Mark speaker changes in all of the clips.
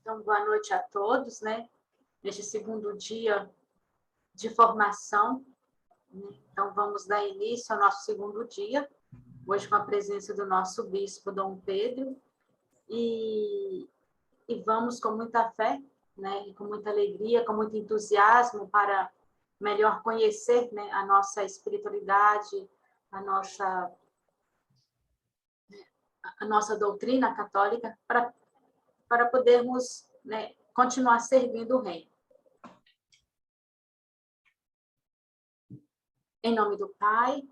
Speaker 1: Então, boa noite a todos, né? Neste segundo dia de formação. Então, vamos dar início ao nosso segundo dia, hoje com a presença do nosso bispo Dom Pedro, e vamos com muita fé, né? E com muita alegria, com muito entusiasmo para melhor conhecer, né, a nossa espiritualidade, a nossa doutrina católica, para podermos, né, continuar servindo o Reino. Em nome do Pai,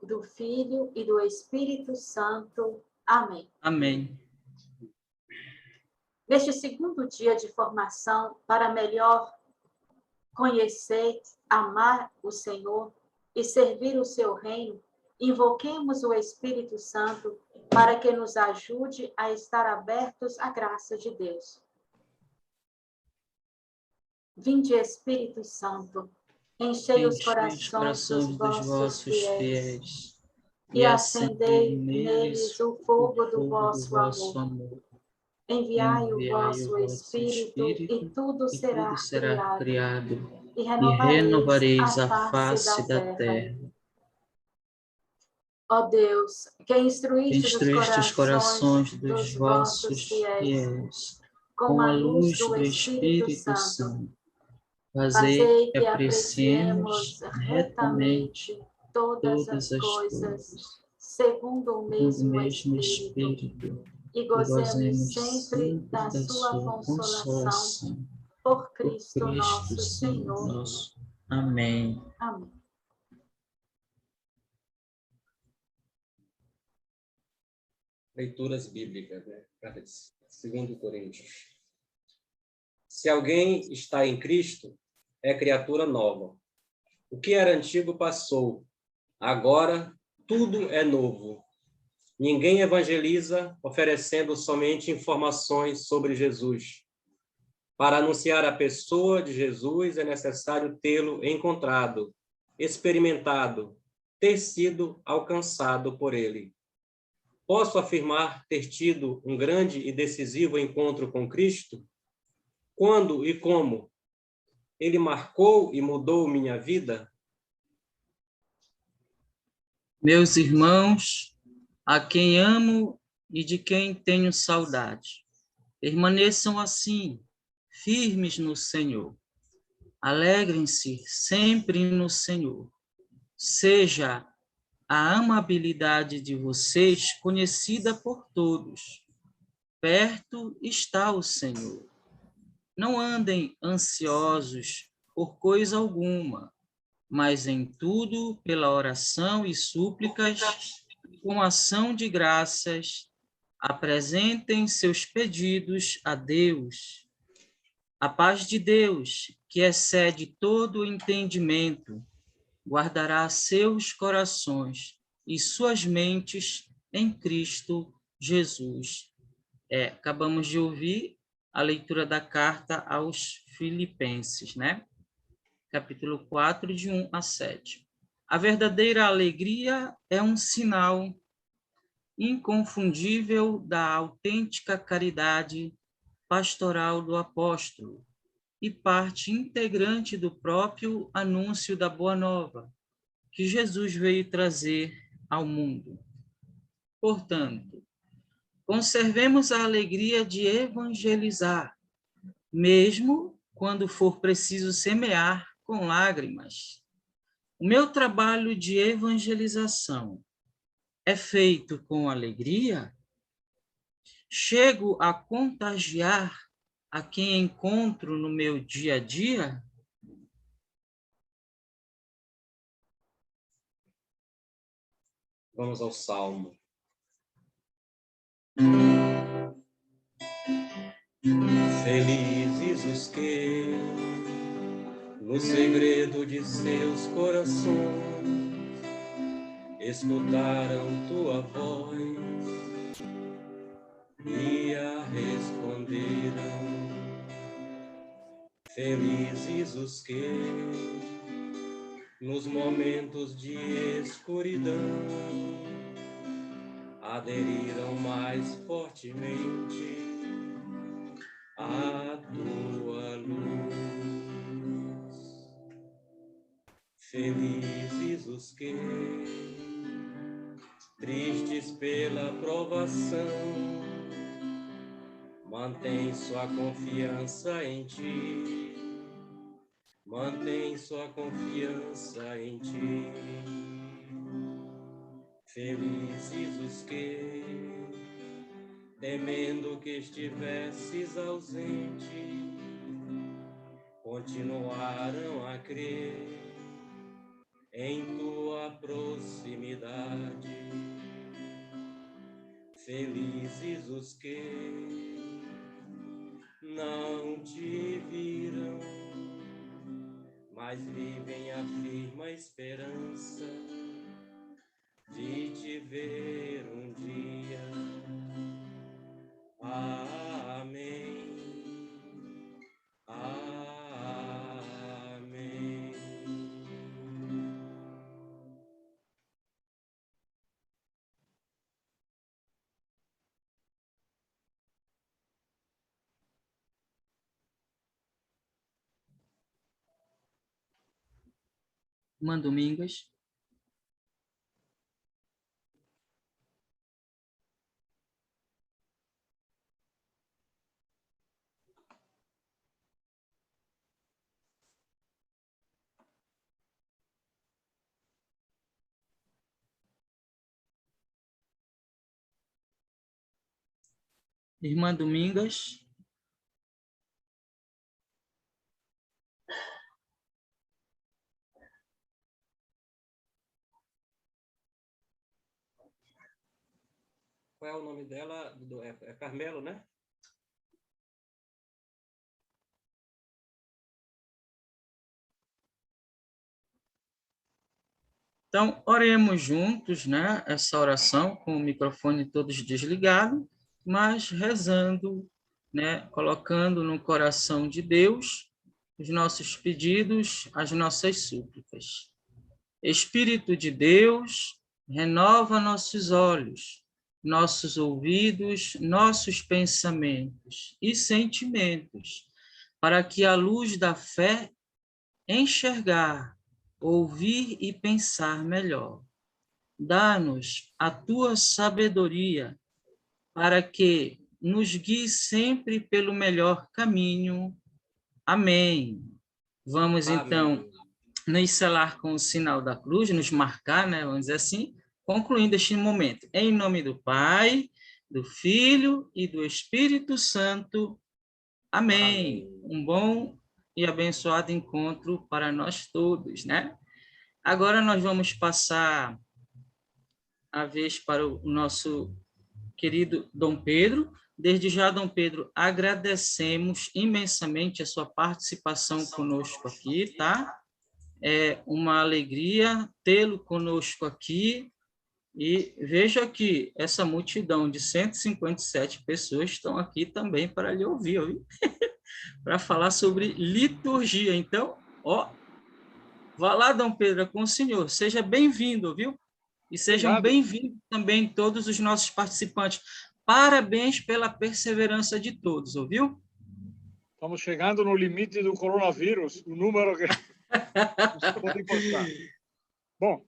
Speaker 1: do Filho e do Espírito Santo. Amém.
Speaker 2: Amém.
Speaker 1: Neste segundo dia de formação, para melhor conhecer, amar o Senhor e servir o seu reino, invoquemos o Espírito Santo para que nos ajude a estar abertos à graça de Deus. Vinde, Espírito Santo, enchei os corações dos vossos fiéis e acendei neles o fogo do vosso amor. Enviai o vosso Espírito e tudo será criado e renovareis a face da terra. Ó Deus, que instruíste os corações dos vossos fiéis com a luz do Espírito Santo, fazei que apreciemos retamente todas as coisas segundo o mesmo Espírito e gozemos sempre da sua consolação por Cristo nosso Senhor.
Speaker 2: Amém.
Speaker 1: Amém.
Speaker 3: Leituras bíblicas, né? 2 Coríntios. Se alguém está em Cristo, é criatura nova. O que era antigo passou, agora tudo é novo. Ninguém evangeliza oferecendo somente informações sobre Jesus. Para anunciar a pessoa de Jesus é necessário tê-lo encontrado, experimentado, ter sido alcançado por ele. Posso afirmar ter tido um grande e decisivo encontro com Cristo? Quando e como? Ele marcou e mudou minha vida?
Speaker 2: Meus irmãos, a quem amo e de quem tenho saudade, permaneçam assim, firmes no Senhor. Alegrem-se sempre no Senhor. Seja a amabilidade de vocês conhecida por todos. Perto está o Senhor. Não andem ansiosos por coisa alguma, mas em tudo, pela oração e súplicas, com ação de graças, apresentem seus pedidos a Deus. A paz de Deus, que excede todo o entendimento, guardará seus corações e suas mentes em Cristo Jesus. Acabamos de ouvir a leitura da carta aos Filipenses, né? Capítulo 4, de 1 a 7. A verdadeira alegria é um sinal inconfundível da autêntica caridade pastoral do apóstolo e parte integrante do próprio anúncio da Boa Nova, que Jesus veio trazer ao mundo. Portanto, conservemos a alegria de evangelizar, mesmo quando for preciso semear com lágrimas. O meu trabalho de evangelização é feito com alegria? Chego a contagiar a quem encontro no meu dia a dia?
Speaker 3: Vamos ao Salmo. Felizes os que, no segredo de seus corações, escutaram tua voz e a responderam. Felizes os que, nos momentos de escuridão, aderiram mais fortemente tristes pela provação, mantém sua confiança em ti, mantém sua confiança em ti. Felizes os que, temendo que estivesses ausente, continuaram a crer em tua proximidade. Felizes os que não te viram, mas vivem a firme esperança de te ver um dia. Amém. Amém.
Speaker 2: Irmã Domingas. Irmã Domingas.
Speaker 3: Qual é o nome dela? É Carmelo, né?
Speaker 2: Então, oremos juntos, né? Essa oração com o microfone todos desligado, mas rezando, né? Colocando no coração de Deus os nossos pedidos, as nossas súplicas. Espírito de Deus, renova nossos olhos, nossos ouvidos, nossos pensamentos e sentimentos, para que a luz da fé enxergar, ouvir e pensar melhor. Dá-nos a tua sabedoria para que nos guie sempre pelo melhor caminho. Amém. Vamos, então,
Speaker 3: Amém.
Speaker 2: nos selar com o sinal da cruz, nos marcar, né, vamos dizer assim, concluindo este momento. Em nome do Pai, do Filho e do Espírito Santo. Amém.
Speaker 3: Amém.
Speaker 2: Um bom e abençoado encontro para nós todos, né? Agora nós vamos passar a vez para o nosso querido Dom Pedro. Desde já, Dom Pedro, agradecemos imensamente a sua participação conosco aqui, tá? É uma alegria tê-lo conosco aqui. E veja que essa multidão de 157 pessoas estão aqui também para lhe ouvir, viu? Para falar sobre liturgia. Então, ó, vá lá, Dom Pedro, é com o senhor. Seja bem-vindo, viu? E sejam bem-vindos também todos os nossos participantes. Parabéns pela perseverança de todos, ouviu?
Speaker 4: Estamos chegando no limite do coronavírus, o número que não pode importar. Bom,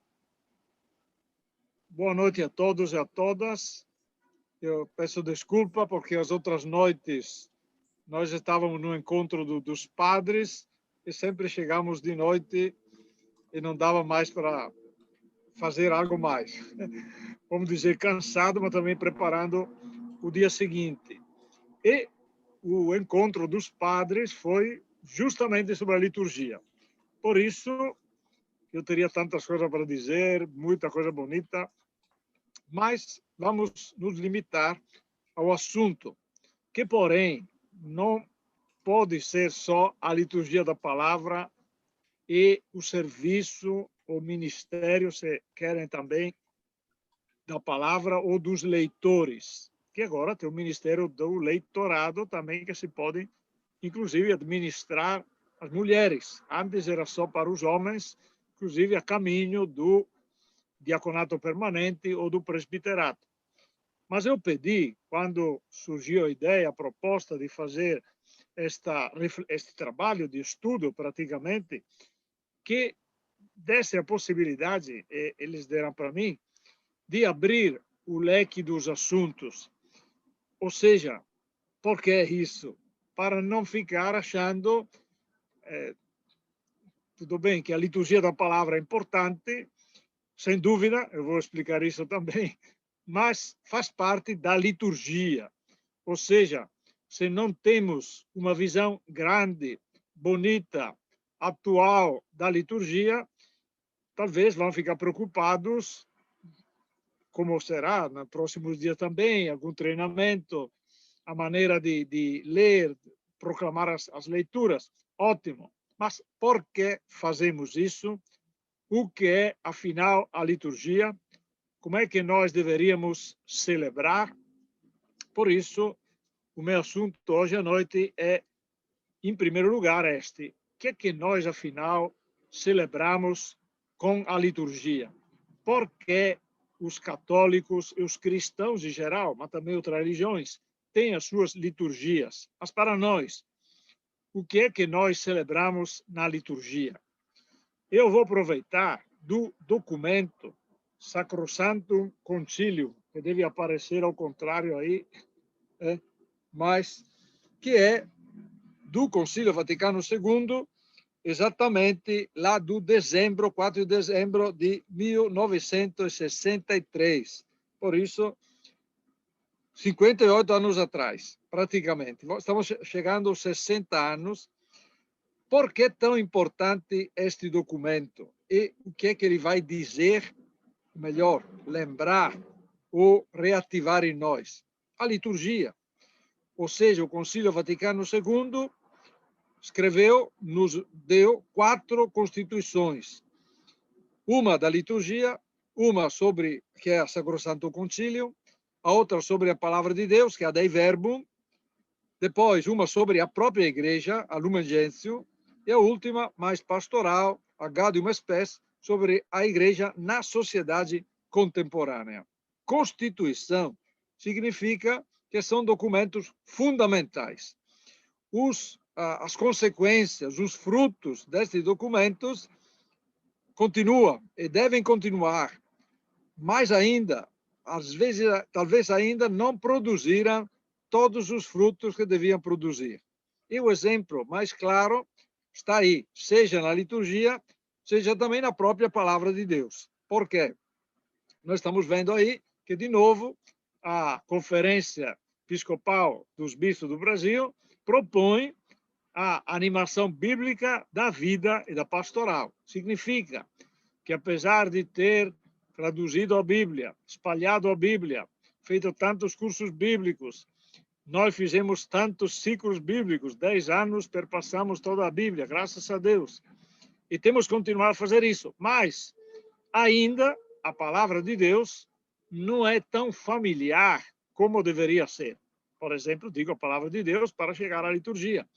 Speaker 4: boa noite a todos e a todas. Eu peço desculpa porque as outras noites nós estávamos no encontro dos padres e sempre chegamos de noite e não dava mais para fazer algo mais. Vamos dizer, cansado, mas também preparando o dia seguinte. E o encontro dos padres foi justamente sobre a liturgia. Por isso, eu teria tantas coisas para dizer, muita coisa bonita, mas vamos nos limitar ao assunto, que, porém, não pode ser só a liturgia da palavra e o serviço, o ministério, se querem também, da palavra ou dos leitores, que agora tem o ministério do leitorado também, que se pode, inclusive, administrar as mulheres. Antes era só para os homens, inclusive a caminho do diaconato permanente ou do presbiterato. Mas eu pedi, quando surgiu a ideia, a proposta de fazer este trabalho de estudo, praticamente, que desse a possibilidade, eles deram para mim, de abrir o leque dos assuntos. Ou seja, por que isso? Para não ficar achando, tudo bem que a liturgia da palavra é importante, sem dúvida, eu vou explicar isso também, mas faz parte da liturgia. Ou seja, se não temos uma visão grande, bonita, atual da liturgia, talvez vão ficar preocupados, como será nos próximos dias também, algum treinamento, a maneira de ler, proclamar as leituras. Ótimo. Mas por que fazemos isso? O que é, afinal, a liturgia? Como é que nós deveríamos celebrar? Por isso, o meu assunto hoje à noite é, em primeiro lugar, este. O que é que nós, afinal, celebramos com a liturgia? Por que os católicos e os cristãos em geral, mas também outras religiões, têm as suas liturgias? Mas para nós, o que é que nós celebramos na liturgia? Eu vou aproveitar do documento Sacrosanctum Concilium, que deve aparecer ao contrário aí, mas que é do Concílio Vaticano II, exatamente lá do dezembro, 4 de dezembro de 1963. Por isso, 58 anos atrás, praticamente. Estamos chegando aos 60 anos. Por que é tão importante este documento? E o que é que ele vai dizer, melhor, lembrar ou reativar em nós? A liturgia. Ou seja, o Concílio Vaticano II escreveu, nos deu 4 constituições. Uma da liturgia, uma sobre, que é a Sacrosanctum Concilium, a outra sobre a Palavra de Deus, que é a Dei Verbum, depois uma sobre a própria Igreja, a Lumen Gentium, e a última, mais pastoral, a Gaudium Spes, sobre a Igreja na sociedade contemporânea. Constituição significa que são documentos fundamentais. As consequências, os frutos destes documentos continuam e devem continuar. Mais ainda, às vezes, talvez ainda não produziram todos os frutos que deviam produzir. E o exemplo mais claro está aí, seja na liturgia, seja também na própria palavra de Deus. Por quê? Nós estamos vendo aí que, de novo, a Conferência Episcopal dos Bispos do Brasil propõe a animação bíblica da vida e da pastoral. Significa que, apesar de ter traduzido a Bíblia, espalhado a Bíblia, feito tantos cursos bíblicos, nós fizemos tantos ciclos bíblicos, 10 anos perpassamos toda a Bíblia, graças a Deus. E temos que continuar a fazer isso. Mas, ainda, a palavra de Deus não é tão familiar como deveria ser. Por exemplo, digo a palavra de Deus para chegar à liturgia.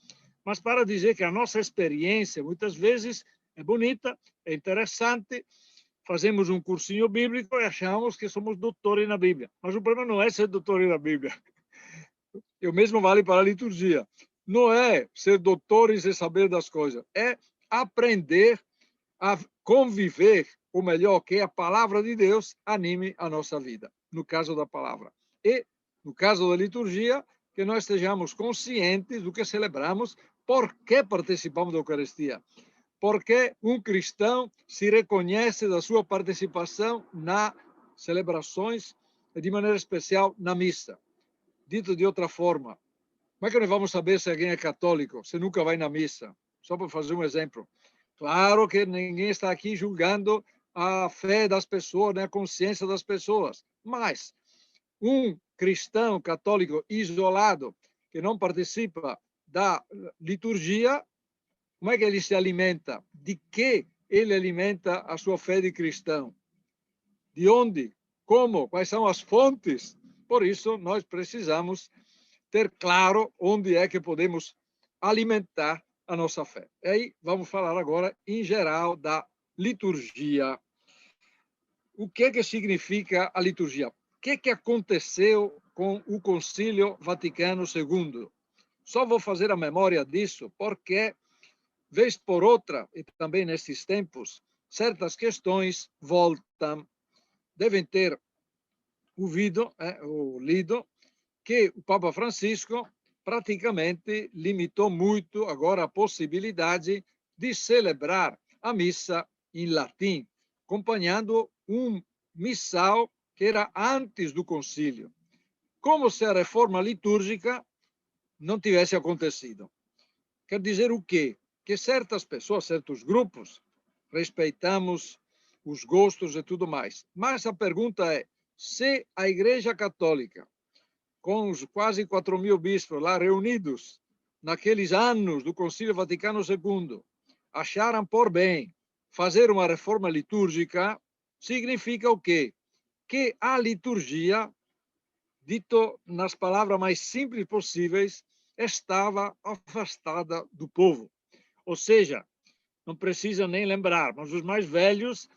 Speaker 4: Mas para dizer que a nossa experiência, muitas vezes, é bonita, é interessante, fazemos um cursinho bíblico e achamos que somos doutores na Bíblia. Mas o problema não é ser doutores na Bíblia. E o mesmo vale para a liturgia. Não é ser doutores e saber das coisas. É aprender a conviver, ou melhor, que a palavra de Deus anime a nossa vida, no caso da palavra. E, no caso da liturgia, que nós estejamos conscientes do que celebramos, por que participamos da Eucaristia. Porque um cristão se reconhece da sua participação nas celebrações e, de maneira especial, na missa. Dito de outra forma, como é que nós vamos saber se alguém é católico, se nunca vai na missa? Só para fazer um exemplo. Claro que ninguém está aqui julgando a fé das pessoas, né, a consciência das pessoas. Mas um cristão católico isolado, que não participa da liturgia, como é que ele se alimenta? De que ele alimenta a sua fé de cristão? De onde? Como? Quais são as fontes? Por isso, nós precisamos ter claro onde é que podemos alimentar a nossa fé. E aí, vamos falar agora, em geral, da liturgia. O que significa a liturgia? O que aconteceu com o Concílio Vaticano II? Só vou fazer a memória disso, porque, vez por outra, e também nesses tempos, certas questões voltam. Devem ter ouvido, ou lido, que o Papa Francisco praticamente limitou muito agora a possibilidade de celebrar a missa em latim, acompanhando um missal que era antes do concílio, como se a reforma litúrgica não tivesse acontecido. Quer dizer o quê? Que certas pessoas, certos grupos, respeitamos os gostos e tudo mais. Mas a pergunta é, se a Igreja Católica, com os quase 4.000 bispos lá reunidos, naqueles anos do Concílio Vaticano II, acharam por bem fazer uma reforma litúrgica, significa o quê? Que a liturgia, dito nas palavras mais simples possíveis, estava afastada do povo. Ou seja, não precisa nem lembrar, mas os mais velhos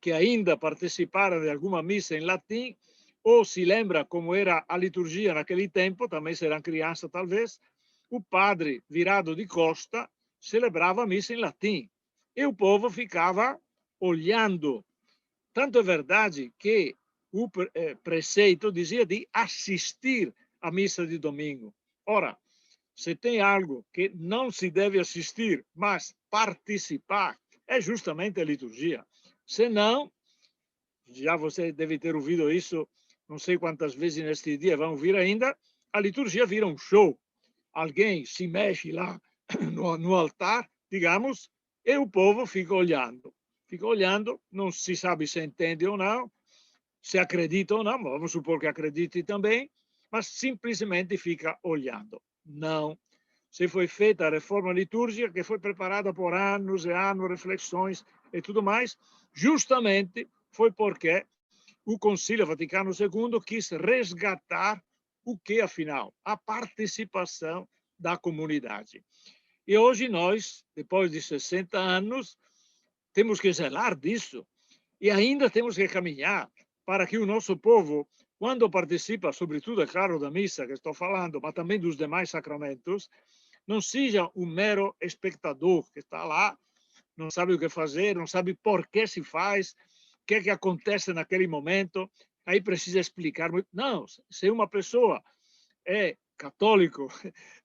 Speaker 4: que ainda participaram de alguma missa em latim, ou se lembra como era a liturgia naquele tempo, também serão crianças talvez, o padre virado de costa celebrava a missa em latim e o povo ficava olhando. Tanto é verdade que o preceito dizia de assistir à missa de domingo. Ora, se tem algo que não se deve assistir, mas participar, é justamente a liturgia. Senão, já você deve ter ouvido isso, não sei quantas vezes neste dia, vão ouvir ainda, a liturgia vira um show. Alguém se mexe lá no altar, digamos, e o povo fica olhando. Fica olhando, não se sabe se entende ou não, se acredita ou não, vamos supor que acredite também, mas simplesmente fica olhando. Não. Se foi feita a reforma litúrgica, que foi preparada por anos e anos, reflexões e tudo mais, justamente foi porque o Concílio Vaticano II quis resgatar o que, afinal? A participação da comunidade. E hoje nós, depois de 60 anos, temos que zelar disso e ainda temos que caminhar para que o nosso povo, quando participa, sobretudo, é claro, da missa que estou falando, mas também dos demais sacramentos, não seja um mero espectador que está lá, não sabe o que fazer, não sabe por que se faz, o que é que acontece naquele momento, aí precisa explicar. Não, se uma pessoa é católico,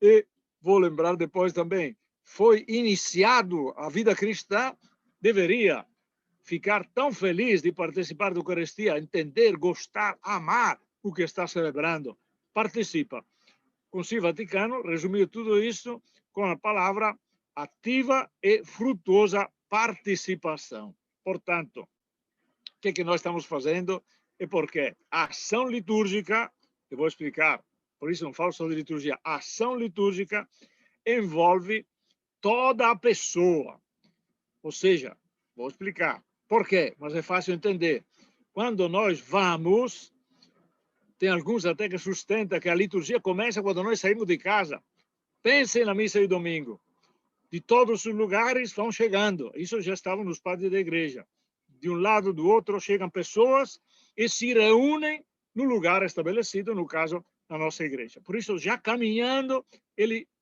Speaker 4: e vou lembrar depois também, foi iniciado a vida cristã, deveria ficar tão feliz de participar da Eucaristia, entender, gostar, amar o que está celebrando. Participa. O Concílio Vaticano resumiu tudo isso com a palavra ativa e frutuosa participação. Portanto, o que é que nós estamos fazendo e por quê? A ação litúrgica, eu vou explicar, por isso não falo só de liturgia, a ação litúrgica envolve toda a pessoa. Ou seja, vou explicar. Por quê? Mas é fácil entender. Quando nós vamos, tem alguns até que sustentam que a liturgia começa quando nós saímos de casa. Pensem na missa de domingo. De todos os lugares vão chegando. Isso já estavam nos padres da igreja. De um lado do outro chegam pessoas e se reúnem no lugar estabelecido, no caso, na nossa igreja. Por isso, já caminhando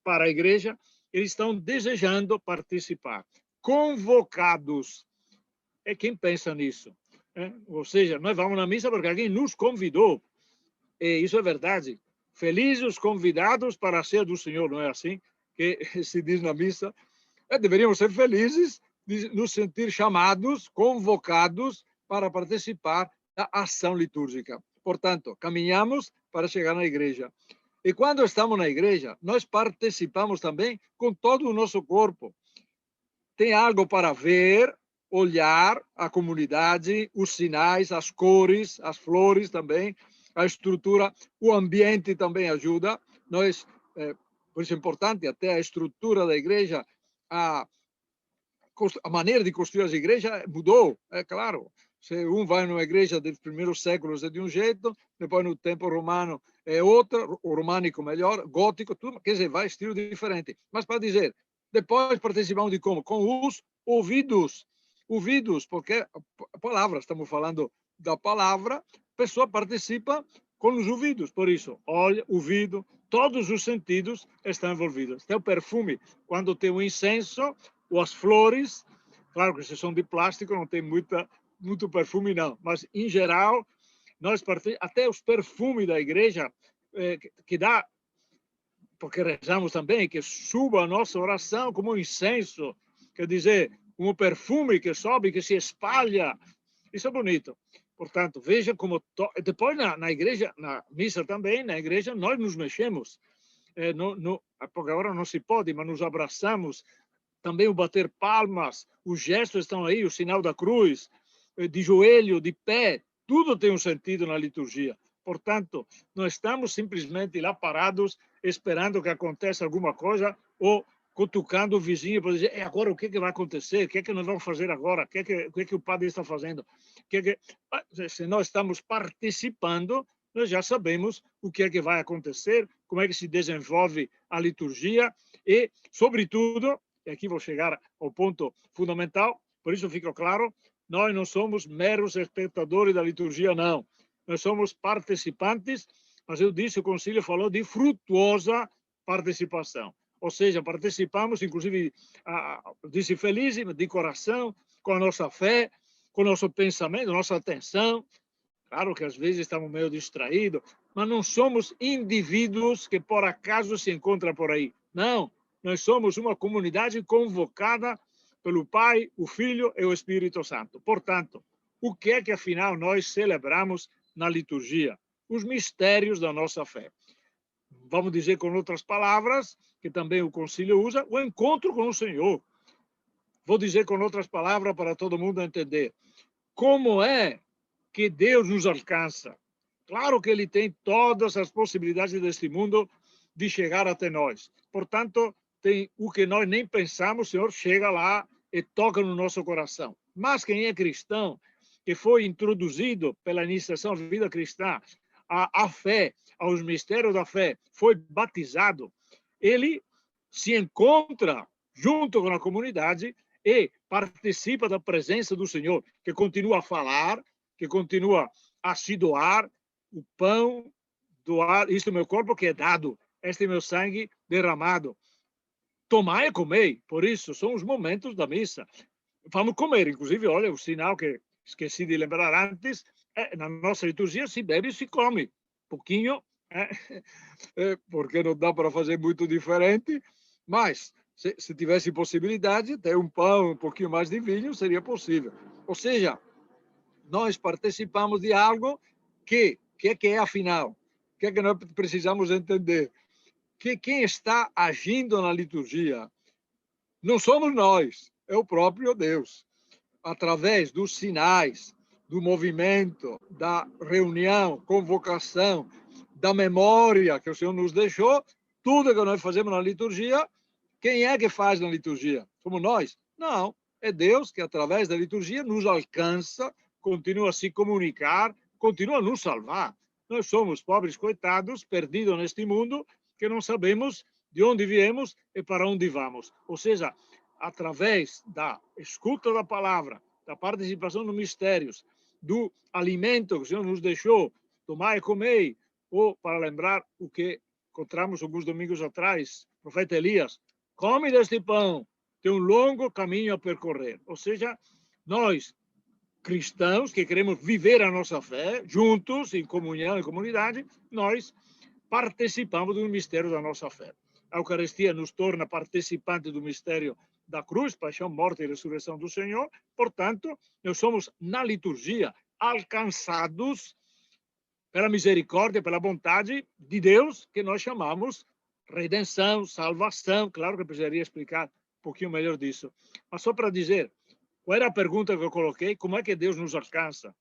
Speaker 4: para a igreja, eles estão desejando participar. Convocados. É quem pensa nisso. Ou seja, nós vamos na missa porque alguém nos convidou. E isso é verdade. Felizes os convidados para a ceia do Senhor, não é assim que se diz na missa? Deveríamos ser felizes de nos sentir chamados, convocados para participar da ação litúrgica. Portanto, caminhamos para chegar na igreja. E quando estamos na igreja, nós participamos também com todo o nosso corpo. Tem algo para ver, olhar a comunidade, os sinais, as cores, as flores também, a estrutura, o ambiente também ajuda. Nós, por isso é importante, até a estrutura da igreja, a maneira de construir as igrejas mudou, é claro. Se vai numa igreja dos primeiros séculos é de um jeito, depois no tempo romano é outra, o românico melhor, gótico, tudo, quer dizer, vai estilo diferente. Mas para dizer, depois participamos de como? Com os ouvidos. Ouvidos, porque a palavra, estamos falando da palavra, a pessoa participa com os ouvidos. Por isso, olho, ouvido, todos os sentidos estão envolvidos. Tem o perfume, quando tem o incenso, ou as flores, claro que se são de plástico, não tem muito perfume, não. Mas, em geral, nós até os perfumes da igreja, que dá, porque rezamos também, que suba a nossa oração como um incenso, quer dizer, um perfume que sobe, que se espalha. Isso é bonito. Portanto, veja como... Depois, na igreja, na missa também, na igreja, nós nos mexemos. Porque agora não se pode, mas nos abraçamos. Também o bater palmas, os gestos estão aí, o sinal da cruz, de joelho, de pé, tudo tem um sentido na liturgia. Portanto, não estamos simplesmente lá parados, esperando que aconteça alguma coisa, ou cutucando o vizinho para dizer, agora o que vai acontecer? O que nós vamos fazer agora? O que o padre está fazendo? Se nós estamos participando, nós já sabemos o que vai acontecer, como é que se desenvolve a liturgia e, sobretudo, e aqui vou chegar ao ponto fundamental, por isso fica claro, nós não somos meros espectadores da liturgia, não. Nós somos participantes, mas eu disse, o concílio falou de frutuosa participação. Ou seja, participamos, inclusive, disse felizes, de coração, com a nossa fé, com o nosso pensamento, nossa atenção. Claro que às vezes estamos meio distraídos, mas não somos indivíduos que por acaso se encontram por aí. Não, nós somos uma comunidade convocada pelo Pai, o Filho e o Espírito Santo. Portanto, o que é que afinal nós celebramos na liturgia? Os mistérios da nossa fé. Vamos dizer com outras palavras, que também o concílio usa, o encontro com o Senhor. Vou dizer com outras palavras para todo mundo entender. Como é que Deus nos alcança? Claro que Ele tem todas as possibilidades deste mundo de chegar até nós. Portanto, tem o que nós nem pensamos, o Senhor chega lá e toca no nosso coração. Mas quem é cristão, que foi introduzido pela iniciação à vida cristã, à fé, aos mistérios da fé, foi batizado, ele se encontra junto com a comunidade e participa da presença do Senhor, que continua a falar, que continua a se doar, o pão, doar, isto é meu corpo que é dado, este é meu sangue derramado. Tomai e comei, por isso são os momentos da missa. Vamos comer, inclusive, olha, o sinal que esqueci de lembrar antes, na nossa liturgia se bebe e se come, pouquinho, porque não dá para fazer muito diferente, mas se tivesse possibilidade, ter um pão, um pouquinho mais de vinho, seria possível. Ou seja, nós participamos de algo que é afinal, que é que nós precisamos entender? Que quem está agindo na liturgia não somos nós, é o próprio Deus. Através dos sinais, do movimento, da reunião, convocação, da memória que o Senhor nos deixou, tudo que nós fazemos na liturgia, quem é que faz na liturgia? Somos nós? Não, é Deus que através da liturgia nos alcança, continua a se comunicar, continua a nos salvar. Nós somos pobres coitados, perdidos neste mundo, que não sabemos de onde viemos e para onde vamos. Ou seja, através da escuta da palavra, da participação nos mistérios, do alimento que o Senhor nos deixou, tomar e comer, ou para lembrar o que encontramos alguns domingos atrás, o profeta Elias, come deste pão, tem um longo caminho a percorrer. Ou seja, nós, cristãos, que queremos viver a nossa fé, juntos, em comunhão, em comunidade, nós participamos do mistério da nossa fé. A Eucaristia nos torna participantes do mistério da cruz, paixão, morte e ressurreição do Senhor. Portanto, nós somos, na liturgia, alcançados pela misericórdia, pela vontade de Deus, que nós chamamos redenção, salvação. Claro que eu precisaria explicar um pouquinho melhor disso. Mas só para dizer, qual era a pergunta que eu coloquei? Como é que Deus nos alcança?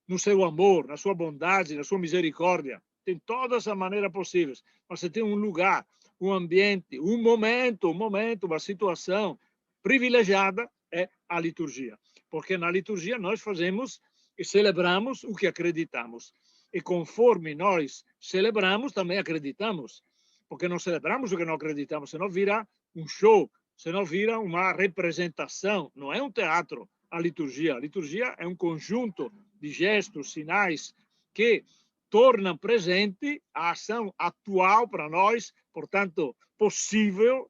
Speaker 4: No seu amor, na sua bondade, na sua misericórdia. Tem todas as maneiras possíveis. Mas você tem um lugar, um ambiente, um momento, uma situação privilegiada, é a liturgia. Porque na liturgia nós fazemos e celebramos o que acreditamos. E conforme nós celebramos, também acreditamos. Porque não celebramos o que não acreditamos, senão vira um show, senão vira uma representação. Não é um teatro a liturgia. A liturgia é um conjunto de gestos, sinais, que tornam presente a ação atual para nós, portanto, possível,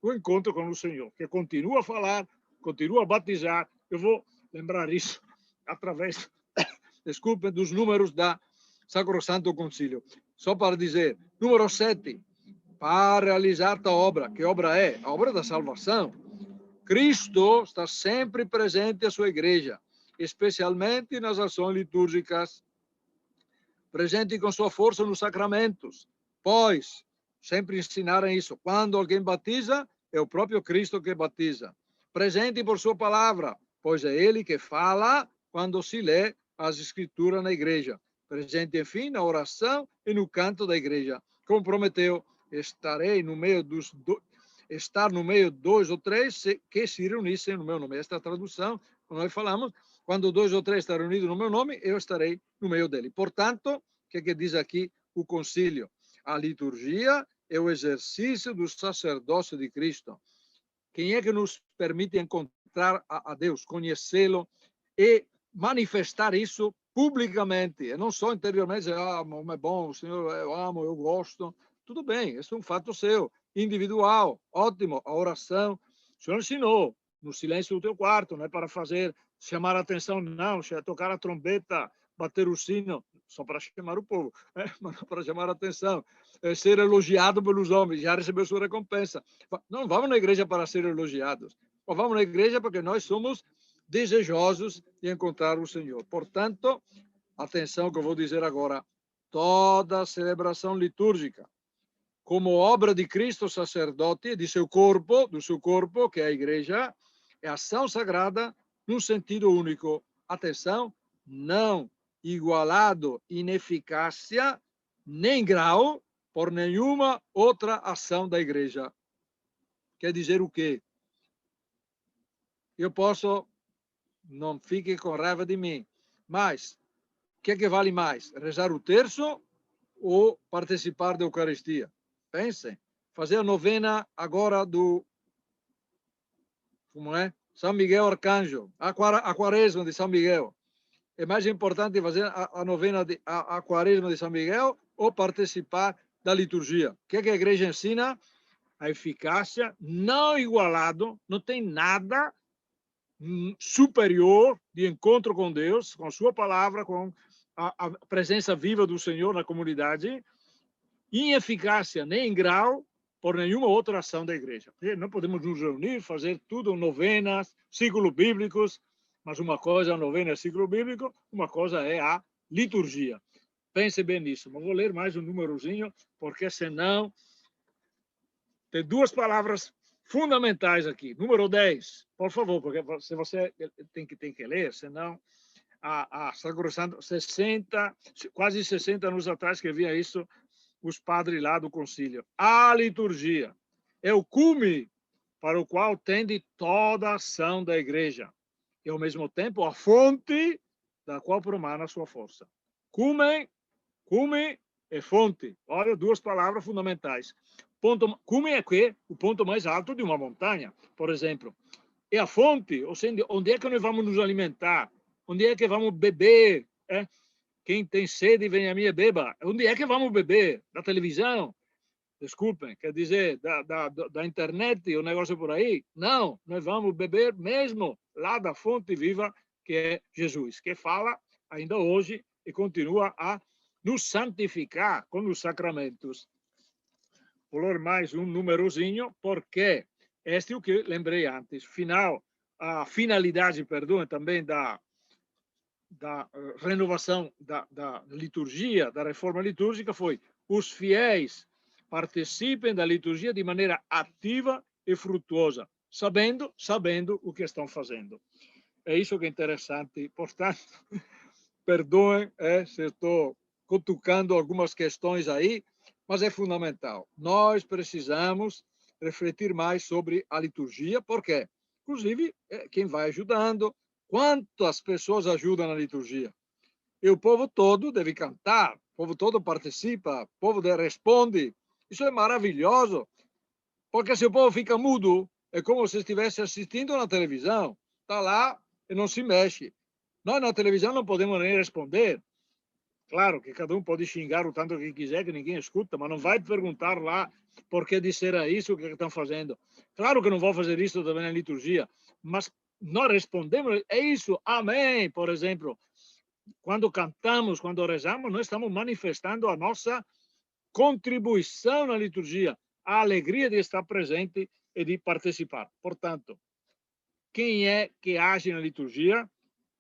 Speaker 4: o encontro com o Senhor, que continua a falar, continua a batizar. Eu vou lembrar isso através desculpem, dos números da Sacrosanto Concílio. Só para dizer, número 7, para realizar a obra. Que obra é? A obra da salvação. Cristo está sempre presente à sua igreja, especialmente nas ações litúrgicas, presente com sua força nos sacramentos, pois sempre ensinaram isso. Quando alguém batiza, é o próprio Cristo que batiza. Presente por sua palavra, pois é ele que fala quando se lê as escrituras na igreja. Presente, enfim, na oração e no canto da igreja. Como prometeu, estarei no meio dos estar no meio 2 ou 3 que se reunissem no meu nome. Esta é a tradução, como nós falamos, quando 2 ou 3 estão reunidos no meu nome, eu estarei no meio dele. Portanto, o que diz aqui o concílio? A liturgia é o exercício do sacerdócio de Cristo. Quem é que nos permite encontrar a Deus, conhecê-lo e manifestar isso publicamente, e não só interiormente, é bom, Senhor, eu amo, eu gosto. Tudo bem, isso é um fato seu, individual, ótimo. A oração, o Senhor ensinou, no silêncio do teu quarto, não é para fazer, chamar a atenção, não, tocar a trombeta, bater o sino, só para chamar o povo, mas não para chamar a atenção. Ser elogiado pelos homens, já recebeu sua recompensa. Não vamos na igreja para ser elogiados, vamos na igreja porque nós somos desejosos de encontrar o Senhor. Portanto, atenção que eu vou dizer agora, toda celebração litúrgica, como obra de Cristo sacerdote, do seu corpo, que é a igreja, é ação sagrada num sentido único. Atenção, não igualado em eficácia nem grau por nenhuma outra ação da igreja. Quer dizer o quê? Eu posso, não fique com raiva de mim, mas o que é que vale mais? Rezar o terço ou participar da Eucaristia? Pensem, fazer a novena agora do, como é? São Miguel Arcanjo, a quaresma de São Miguel. É mais importante fazer a novena, a quaresma de São Miguel ou participar da liturgia? O que é que a igreja ensina? A eficácia, não igualado, não tem nada superior de encontro com Deus, com a sua palavra, com a presença viva do Senhor na comunidade, em eficácia nem em grau por nenhuma outra ação da igreja. Não podemos nos reunir, fazer tudo, novenas, ciclos bíblicos, mas uma coisa é a novena, é ciclo bíblico, uma coisa é a liturgia. Pense bem nisso. Mas vou ler mais um númerozinho, porque senão tem duas palavras fundamentais aqui. Número 10, por favor, porque se você tem que ler, senão a Sacrosanto, quase 60 anos atrás que via isso, os padres lá do concílio. A liturgia é o cume para o qual tende toda a ação da igreja. E, ao mesmo tempo, a fonte da qual promana a sua força. Cume e fonte. Olha, duas palavras fundamentais. Cume é o ponto mais alto de uma montanha, por exemplo. É a fonte, ou seja, onde é que nós vamos nos alimentar? Onde é que vamos beber? Quem tem sede, vem a mim e beba. Onde é que vamos beber? Da televisão? Desculpem, quer dizer, da internet, o negócio por aí? Não, nós vamos beber mesmo lá da fonte viva, que é Jesus, que fala ainda hoje e continua a nos santificar com os sacramentos. Vou ler mais um númerozinho, porque este é o que lembrei antes. A finalidade, também da renovação da liturgia, da reforma litúrgica, foi os fiéis participem da liturgia de maneira ativa e frutuosa, sabendo o que estão fazendo. É isso que é interessante. Portanto, perdoem se estou cutucando algumas questões aí, mas é fundamental. Nós precisamos refletir mais sobre a liturgia, porque, inclusive, quem vai ajudando, quantas pessoas ajudam na liturgia? E o povo todo deve cantar, o povo todo participa, o povo responde. Isso é maravilhoso, porque se o povo fica mudo, é como se estivesse assistindo na televisão. Está lá e não se mexe. Nós na televisão não podemos nem responder. Claro que cada um pode xingar o tanto que quiser, que ninguém escuta, mas não vai perguntar lá por que disseram isso, o que estão fazendo. Claro que não vou fazer isso também na liturgia, mas nós respondemos, é isso, amém, por exemplo. quando cantamos, quando rezamos, nós estamos manifestando a nossa contribuição na liturgia, a alegria de estar presente e de participar. Portanto, quem é que age na liturgia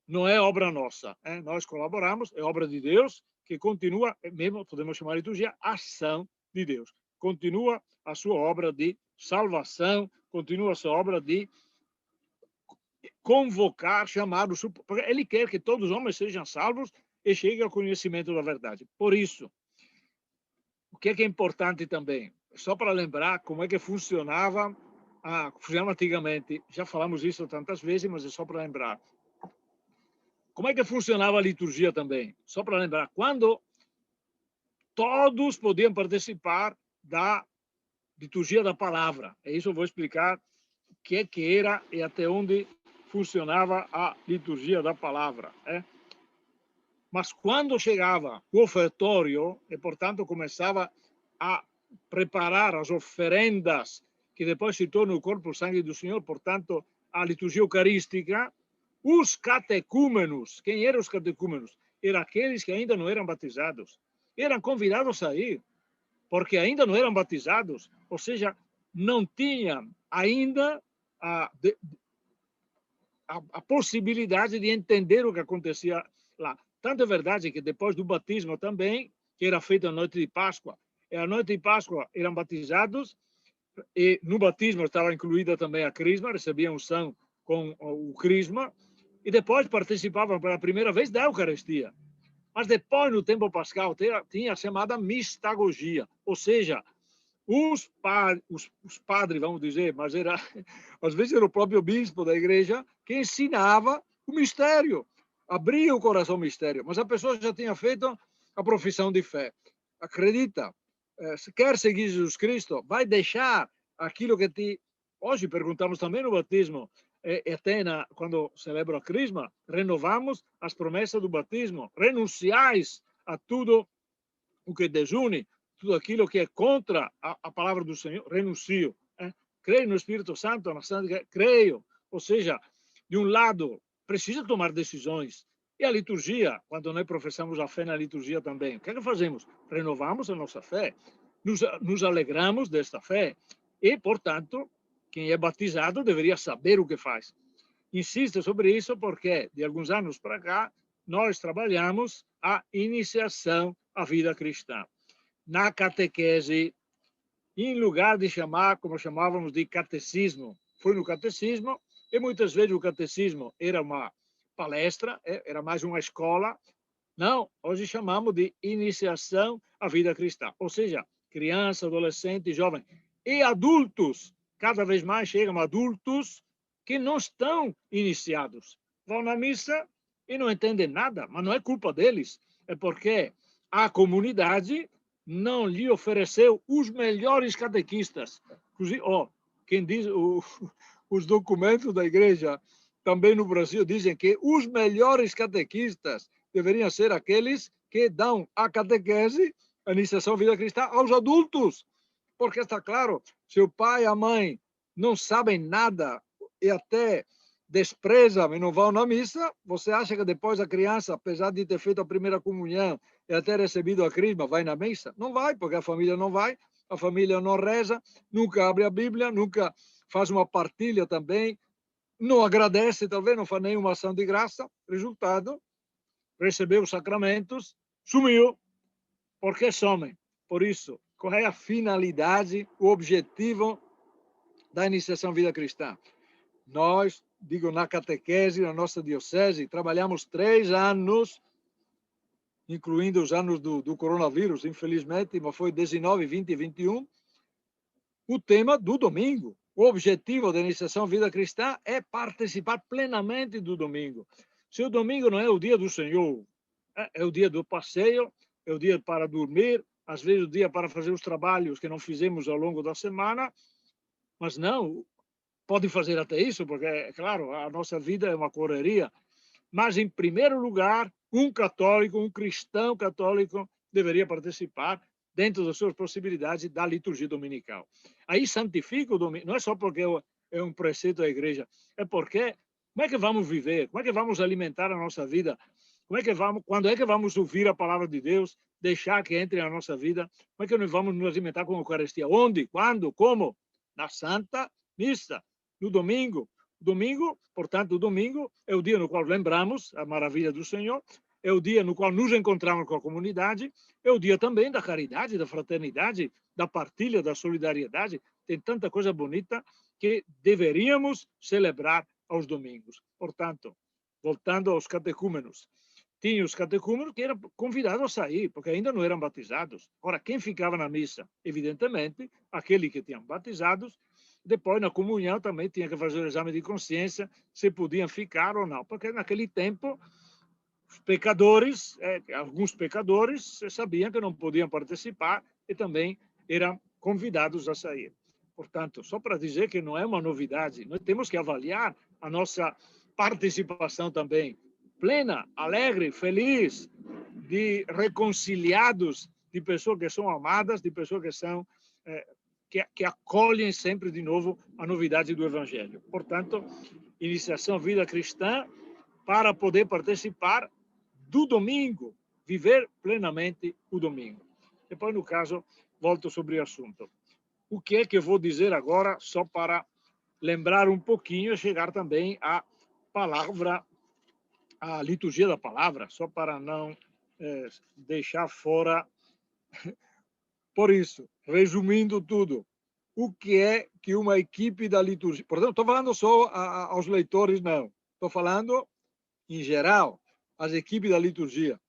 Speaker 4: não é obra nossa. Nós colaboramos, é obra de Deus, que continua, mesmo podemos chamar de liturgia, ação de Deus. Continua a sua obra de salvação, continua a sua obra de convocar, chamar, porque ele quer que todos os homens sejam salvos e cheguem ao conhecimento da verdade. Por isso, o que é importante também? Só para lembrar como é que funcionava antigamente. Já falamos isso tantas vezes, mas é só para lembrar. Como é que funcionava a liturgia também? Só para lembrar, quando todos podiam participar da liturgia da palavra. É isso eu vou explicar o que era e até onde funcionava a liturgia da palavra. Mas quando chegava o ofertório, e portanto começava a preparar as oferendas, que depois se tornam o corpo e o sangue do Senhor, portanto, a liturgia eucarística, os catecúmenos, quem eram os catecúmenos? Eram aqueles que ainda não eram batizados. Eram convidados a ir, porque ainda não eram batizados, ou seja, não tinham ainda a possibilidade de entender o que acontecia lá. Tanto é verdade que depois do batismo também, que era feito à noite de Páscoa, e à noite de Páscoa eram batizados, e no batismo estava incluída também a crisma, recebiam unção com o crisma, e depois participavam pela primeira vez da Eucaristia. Mas depois, no tempo pascal, tinha a chamada mistagogia, ou seja, os padres, vamos dizer, mas às vezes era o próprio bispo da igreja que ensinava o mistério, abria o coração ao mistério, mas a pessoa já tinha feito a profissão de fé. Acredita, se quer seguir Jesus Cristo, vai deixar aquilo que Hoje perguntamos também no batismo, até quando celebra a crisma, renovamos as promessas do batismo, renunciais a tudo o que desune, tudo aquilo que é contra a palavra do Senhor, renuncio. Creio no Espírito Santo, na Santa, creio. Ou seja, de um lado, precisa tomar decisões. E a liturgia, quando nós professamos a fé na liturgia também, o que é que fazemos? Renovamos a nossa fé, nos alegramos desta fé. E, portanto, quem é batizado deveria saber o que faz. Insisto sobre isso porque, de alguns anos para cá, nós trabalhamos a iniciação à vida cristã. Na catequese, em lugar de chamar, como chamávamos de catecismo, foi no catecismo, e muitas vezes o catecismo era uma palestra, era mais uma escola. Não, hoje chamamos de iniciação à vida cristã. Ou seja, criança, adolescente, jovem e adultos. Cada vez mais chegam adultos que não estão iniciados. Vão na missa e não entendem nada, mas não é culpa deles. É porque a comunidade não lhe ofereceu os melhores catequistas. Quem diz, os documentos da igreja, também no Brasil, dizem que os melhores catequistas deveriam ser aqueles que dão a catequese, a iniciação à vida cristã, aos adultos. Porque está claro, se o pai e a mãe não sabem nada e até desprezam e não vão na missa, você acha que depois a criança, apesar de ter feito a primeira comunhão e até recebido a crisma, vai na missa? Não vai, porque a família não vai, a família não reza, nunca abre a Bíblia, nunca faz uma partilha também, não agradece, talvez não faz nenhuma ação de graça. Resultado, recebeu os sacramentos, sumiu, porque somem. Por isso, qual é a finalidade, o objetivo da iniciação à vida cristã? Nós, digo, na catequese, na nossa diocese, trabalhamos 3 anos, incluindo os anos do coronavírus, infelizmente, mas foi 19, 20 e 21, o tema do domingo. O objetivo da iniciação à vida cristã é participar plenamente do domingo. Se o domingo não é o dia do Senhor, é o dia do passeio, é o dia para dormir, às vezes o dia para fazer os trabalhos que não fizemos ao longo da semana, mas não, pode fazer até isso, porque, é claro, a nossa vida é uma correria. Mas, em primeiro lugar, um católico, um cristão católico, deveria participar, dentro das suas possibilidades, da liturgia dominical. Aí santifica o domingo, não é só porque é um preceito da igreja, é porque como é que vamos viver, como é que vamos alimentar a nossa vida quando é que vamos ouvir a palavra de Deus, deixar que entre na nossa vida? Como é que nós vamos nos alimentar com a Eucaristia? Onde? Quando? Como? Na Santa Missa, no domingo. Domingo, portanto, o domingo é o dia no qual lembramos a maravilha do Senhor, é o dia no qual nos encontramos com a comunidade, é o dia também da caridade, da fraternidade, da partilha, da solidariedade. Tem tanta coisa bonita que deveríamos celebrar aos domingos. Portanto, voltando aos catecúmenos, tinha os catecúmenos que eram convidados a sair, porque ainda não eram batizados. Ora, quem ficava na missa? Evidentemente, aqueles que tinham batizados. Depois, na comunhão, também tinha que fazer o exame de consciência, se podiam ficar ou não, porque naquele tempo, os pecadores, alguns pecadores, sabiam que não podiam participar e também eram convidados a sair. Portanto, só para dizer que não é uma novidade, nós temos que avaliar a nossa participação também, plena, alegre, feliz, de reconciliados, de pessoas que são amadas, de pessoas que são que acolhem sempre de novo a novidade do Evangelho. Portanto, iniciação à vida cristã para poder participar do domingo, viver plenamente o domingo. Depois, no caso, volto sobre o assunto. O que é que eu vou dizer agora, só para lembrar um pouquinho e chegar também à palavra, à liturgia da palavra, só para não deixar fora. Por isso, resumindo tudo, o que é que uma equipe da liturgia... Portanto, estou falando só aos leitores, não. Estou falando, em geral, às equipes da liturgia.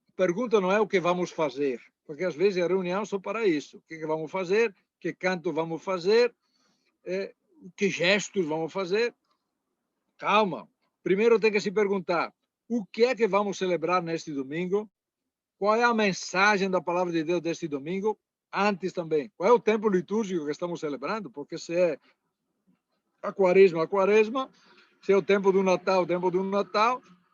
Speaker 4: A pergunta não é o que vamos fazer, porque às vezes a reunião é só para isso. O que vamos fazer, que canto vamos fazer, que gestos vamos fazer. Calma. Primeiro tem que se perguntar, o que é que vamos celebrar neste domingo? Qual é a mensagem da palavra de Deus deste domingo? Antes também, qual é o tempo litúrgico que estamos celebrando? Porque se é a quaresma, se é o tempo do Natal,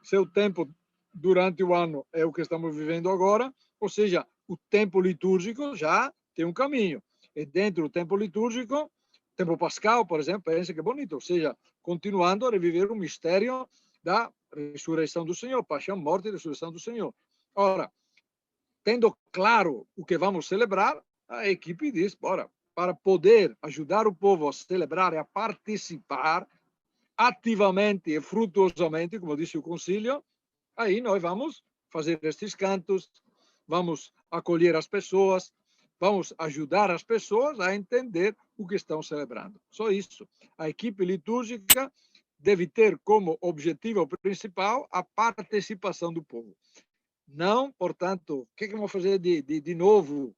Speaker 4: se é o tempo durante o ano, é o que estamos vivendo agora, ou seja, o tempo litúrgico já tem um caminho. E dentro do tempo litúrgico, tempo pascal, por exemplo, pensa que é bonito, ou seja, continuando a reviver o mistério da ressurreição do Senhor, paixão, morte e ressurreição do Senhor. Ora, tendo claro o que vamos celebrar, a equipe diz, bora, para poder ajudar o povo a celebrar e a participar ativamente e frutuosamente, como disse o concílio, aí nós vamos fazer estes cantos, vamos acolher as pessoas, vamos ajudar as pessoas a entender o que estão celebrando. Só isso. A equipe litúrgica deve ter como objetivo principal a participação do povo. Não, portanto, o que vamos fazer de novo?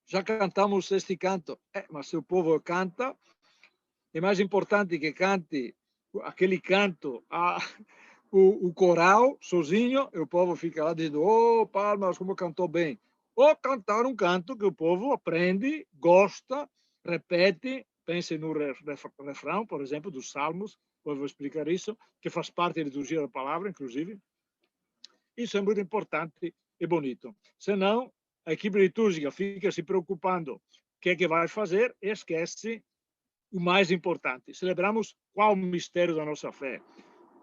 Speaker 4: Já cantamos este canto. Mas se o povo canta, é mais importante que cante aquele canto, o coral, sozinho, e o povo fica lá dizendo, oh, palmas, como cantou bem. Ou cantar um canto que o povo aprende, gosta, repete, pense no refrão, por exemplo, dos Salmos, eu vou explicar isso, que faz parte da liturgia da palavra, inclusive. Isso é muito importante e bonito. Senão, a equipe litúrgica fica se preocupando o que é que vai fazer e esquece o mais importante. Celebramos qual o mistério da nossa fé?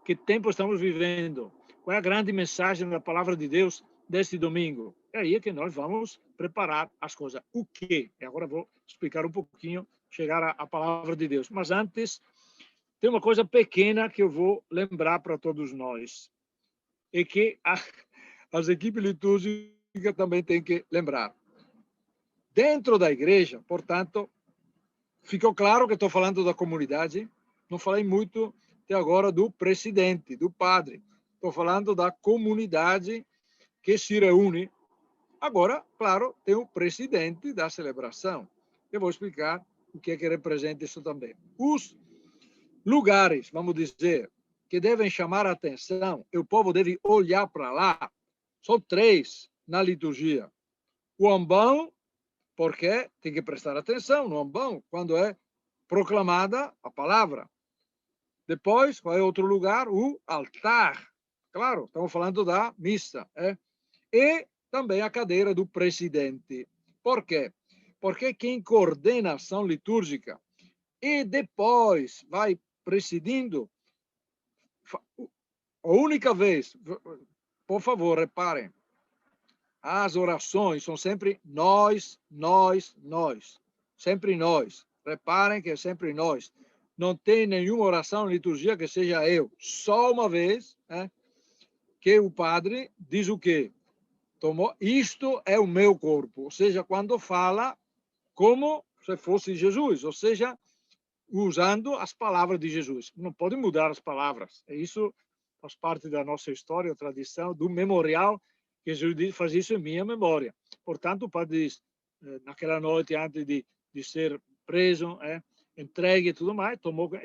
Speaker 4: Que tempo estamos vivendo? Qual é a grande mensagem da palavra de Deus deste domingo? É aí que nós vamos preparar as coisas. O quê? E agora vou explicar um pouquinho, chegar à palavra de Deus. Mas antes, tem uma coisa pequena que eu vou lembrar para todos nós. E que as equipes litúrgicas também têm que lembrar. Dentro da igreja, portanto, ficou claro que estou falando da comunidade, não falei muito até agora do presidente, do padre. Estou falando da comunidade que se reúne. Agora, claro, tem o presidente da celebração. Eu vou explicar o que é que representa isso também. Os lugares, vamos dizer, que devem chamar a atenção, e o povo deve olhar para lá, são 3 na liturgia. O ambão, porque tem que prestar atenção no ambão, quando é proclamada a palavra. Depois, qual é outro lugar? O altar. Claro, estamos falando da missa. E também a cadeira do presidente. Por quê? Porque quem coordena a ação litúrgica e depois vai presidindo, a única vez, por favor, reparem, as orações são sempre nós, nós, nós. Sempre nós. Reparem que é sempre nós. Não tem nenhuma oração em liturgia que seja eu. Só uma vez, que o padre diz o quê? Isto é o meu corpo. Ou seja, quando fala como se fosse Jesus. Ou seja, usando as palavras de Jesus. Não pode mudar as palavras. Isso faz parte da nossa história, tradição, do memorial, que Jesus faz isso em minha memória. Portanto, o padre diz, naquela noite, antes de ser preso, entregue e tudo mais,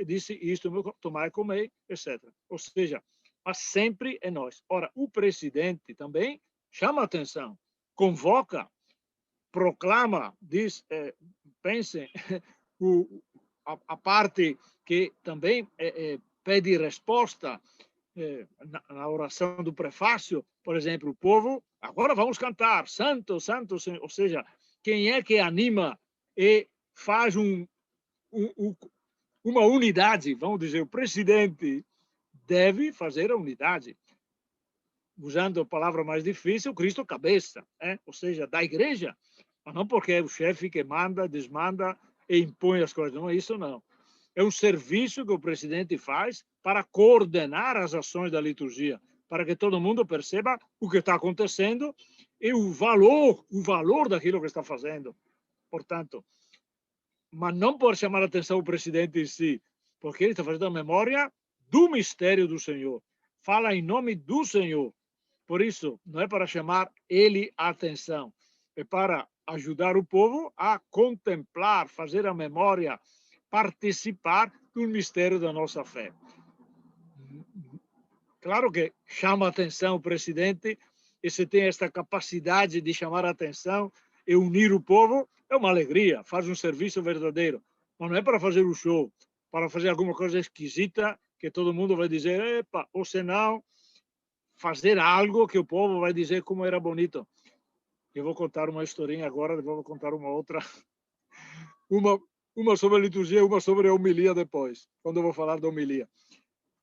Speaker 4: disse isto, tomai e comei, etc. Ou seja, mas sempre é nós. Ora, o presidente também chama a atenção, convoca, proclama, diz, pensem, a parte que também pede resposta na oração do prefácio, por exemplo, o povo, agora vamos cantar, santo, santo, Senhor. Ou seja, quem é que anima e faz uma unidade, vamos dizer, o presidente deve fazer a unidade. Usando a palavra mais difícil, Cristo cabeça, ou seja, da igreja, mas não porque é o chefe que manda, desmanda e impõe as coisas, não é isso não. É um serviço que o presidente faz para coordenar as ações da liturgia, para que todo mundo perceba o que está acontecendo e o valor daquilo que está fazendo. Portanto, mas não por chamar a atenção o presidente em si, porque ele está fazendo a memória do mistério do Senhor. Fala em nome do Senhor. Por isso, não é para chamar ele a atenção, é para ajudar o povo a contemplar, fazer a memória, participar do mistério da nossa fé. Claro que chama a atenção o presidente, e se tem esta capacidade de chamar a atenção e unir o povo, é uma alegria, faz um serviço verdadeiro. Mas não é para fazer o show, para fazer alguma coisa esquisita que todo mundo vai dizer, epa, ou senão fazer algo que o povo vai dizer como era bonito. Eu vou contar uma historinha agora, depois vou contar uma outra. Uma sobre a liturgia, uma sobre a homilia depois, quando eu vou falar da homilia.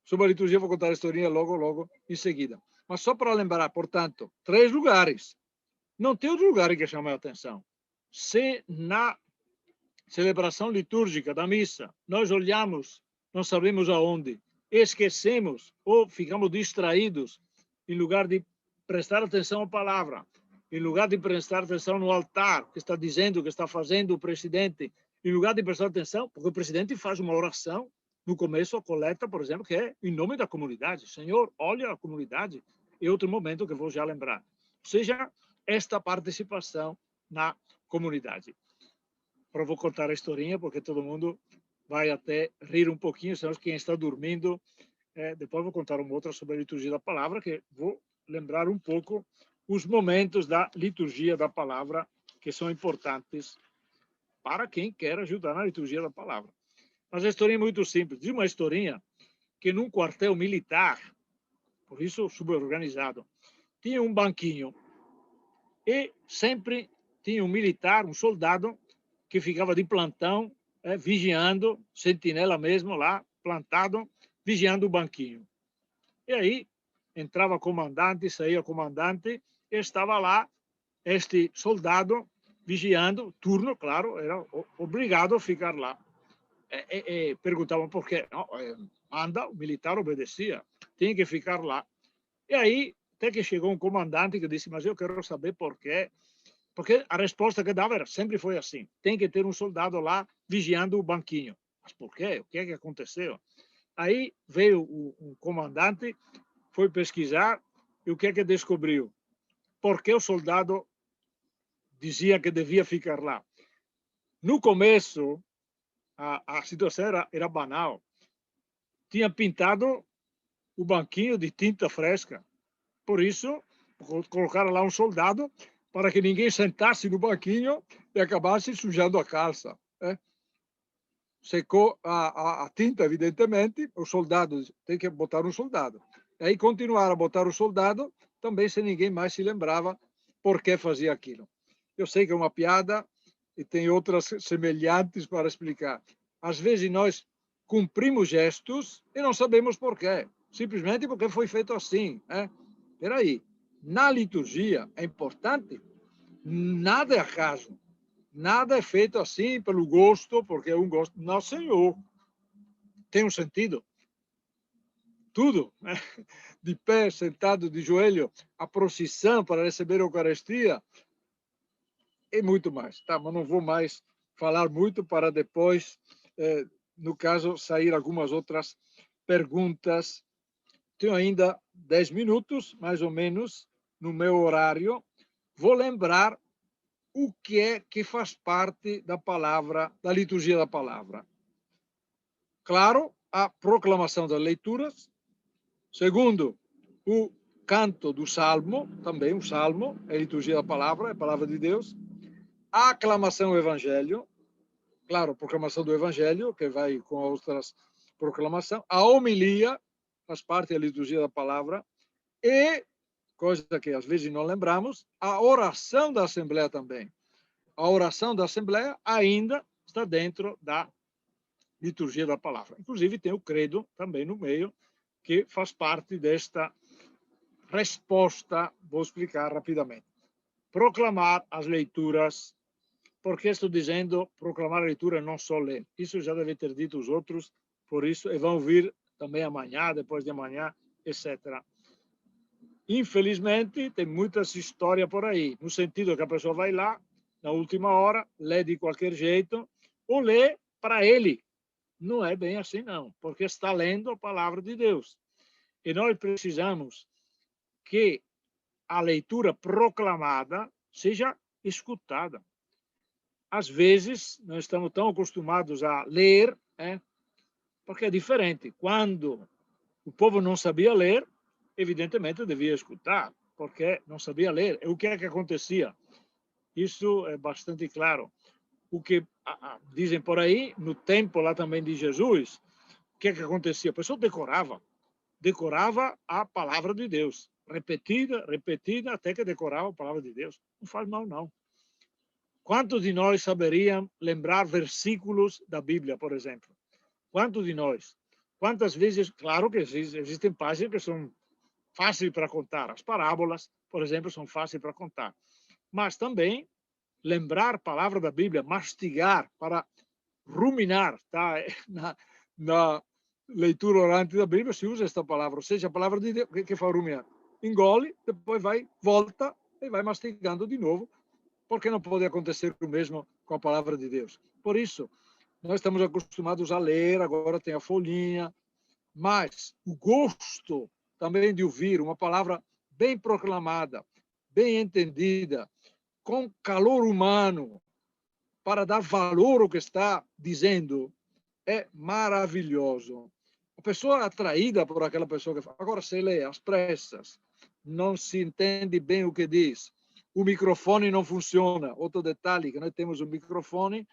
Speaker 4: Sobre a liturgia, vou contar a historinha logo em seguida. Mas só para lembrar, portanto, 3 lugares. Não tem outro lugar que chame a atenção. Se na celebração litúrgica da missa nós olhamos, não sabemos aonde, esquecemos ou ficamos distraídos, em lugar de prestar atenção à palavra, em lugar de prestar atenção no altar, que está dizendo, que está fazendo o presidente, em lugar de prestar atenção, porque o presidente faz uma oração no começo, a coleta, por exemplo, que é em nome da comunidade. Senhor, olha a comunidade. É outro momento que eu vou já lembrar. Ou seja, esta participação na comunidade. Agora vou contar a historinha, porque todo mundo vai até rir um pouquinho, senão quem está dormindo. Depois vou contar uma outra sobre a liturgia da palavra, que vou lembrar um pouco os momentos da liturgia da palavra, que são importantes para quem quer ajudar na liturgia da palavra. Mas a historinha é muito simples. Diz uma historinha que num quartel militar, por isso super organizado, tinha um banquinho e sempre tinha um militar, um soldado, que ficava de plantão, vigiando, sentinela mesmo lá, plantado, vigiando o banquinho. E aí entrava comandante, saía comandante, e estava lá este soldado vigiando, turno, claro, era obrigado a ficar lá. Perguntavam por quê. Não, manda, o militar obedecia, tem que ficar lá. E aí, até que chegou um comandante que disse, mas eu quero saber por quê. Porque a resposta que dava sempre foi assim, tem que ter um soldado lá vigiando o banquinho. Mas por quê? O que é que aconteceu? Aí veio o comandante, foi pesquisar, e o que é que descobriu? Por que o soldado dizia que devia ficar lá? No começo, a situação era banal. Tinha pintado o banquinho de tinta fresca. Por isso, colocaram lá um soldado para que ninguém sentasse no banquinho e acabasse sujando a calça. Secou a tinta, evidentemente, o soldado tem que botar um soldado. E aí continuaram a botar o soldado, também sem ninguém mais se lembrava por que fazia aquilo. Eu sei que é uma piada e tem outras semelhantes para explicar. Às vezes nós cumprimos gestos e não sabemos por quê. Simplesmente porque foi feito assim. Espera aí, na liturgia é importante. Nada é acaso. Nada é feito assim pelo gosto, porque é um gosto. Não, Senhor. Tem um sentido. Tudo, né? De pé, sentado, de joelho, a procissão para receber a Eucaristia e muito mais. Tá, mas não vou mais falar muito para depois, no caso, sair algumas outras perguntas. Tenho ainda 10 minutos, mais ou menos, no meu horário. Vou lembrar o que é que faz parte da palavra, da liturgia da palavra. Claro, a proclamação das leituras. Segundo, o canto do salmo, também o salmo, é a liturgia da palavra, é a palavra de Deus. A aclamação do evangelho, claro, a proclamação do evangelho, que vai com outras proclamações. A homilia, faz parte da liturgia da palavra. E, coisa que às vezes não lembramos, a oração da Assembleia também. A oração da Assembleia ainda está dentro da liturgia da palavra. Inclusive, tem o credo também no meio, que faz parte desta resposta. Vou explicar rapidamente. Proclamar as leituras. Por que estou dizendo proclamar a leitura, não só ler? Isso já deve ter dito os outros, por isso, e vão vir também amanhã, depois de amanhã, etc. Infelizmente, tem muitas histórias por aí, no sentido que a pessoa vai lá, na última hora, lê de qualquer jeito, ou lê para ele. Não é bem assim, não, porque está lendo a palavra de Deus. E nós precisamos que a leitura proclamada seja escutada. Às vezes, nós estamos tão acostumados a ler, porque é diferente. Quando o povo não sabia ler, evidentemente devia escutar, porque não sabia ler. E o que é que acontecia? Isso é bastante claro. O que dizem por aí, no tempo lá também de Jesus, o que é que acontecia? A pessoa decorava a palavra de Deus, repetida, até que decorava a palavra de Deus. Não faz mal, não. Quantos de nós saberiam lembrar versículos da Bíblia, por exemplo? Quantos de nós? Quantas vezes? Claro que existem páginas que são fáceis para contar. As parábolas, por exemplo, são fáceis para contar. Mas também lembrar a palavra da Bíblia, mastigar, para ruminar, tá? Na leitura orante da Bíblia se usa esta palavra, ou seja, a palavra de Deus, que faz ruminar? Engole, depois volta e vai mastigando de novo, porque não pode acontecer o mesmo com a palavra de Deus. Por isso, nós estamos acostumados a ler, agora tem a folhinha, mas o gosto também de ouvir uma palavra bem proclamada, bem entendida, com calor humano, para dar valor ao que está dizendo, é maravilhoso. A pessoa é atraída por aquela pessoa que fala. Agora, se lê às pressas, não se entende bem o que diz, o microfone não funciona. Outro detalhe, que nós temos um microfone,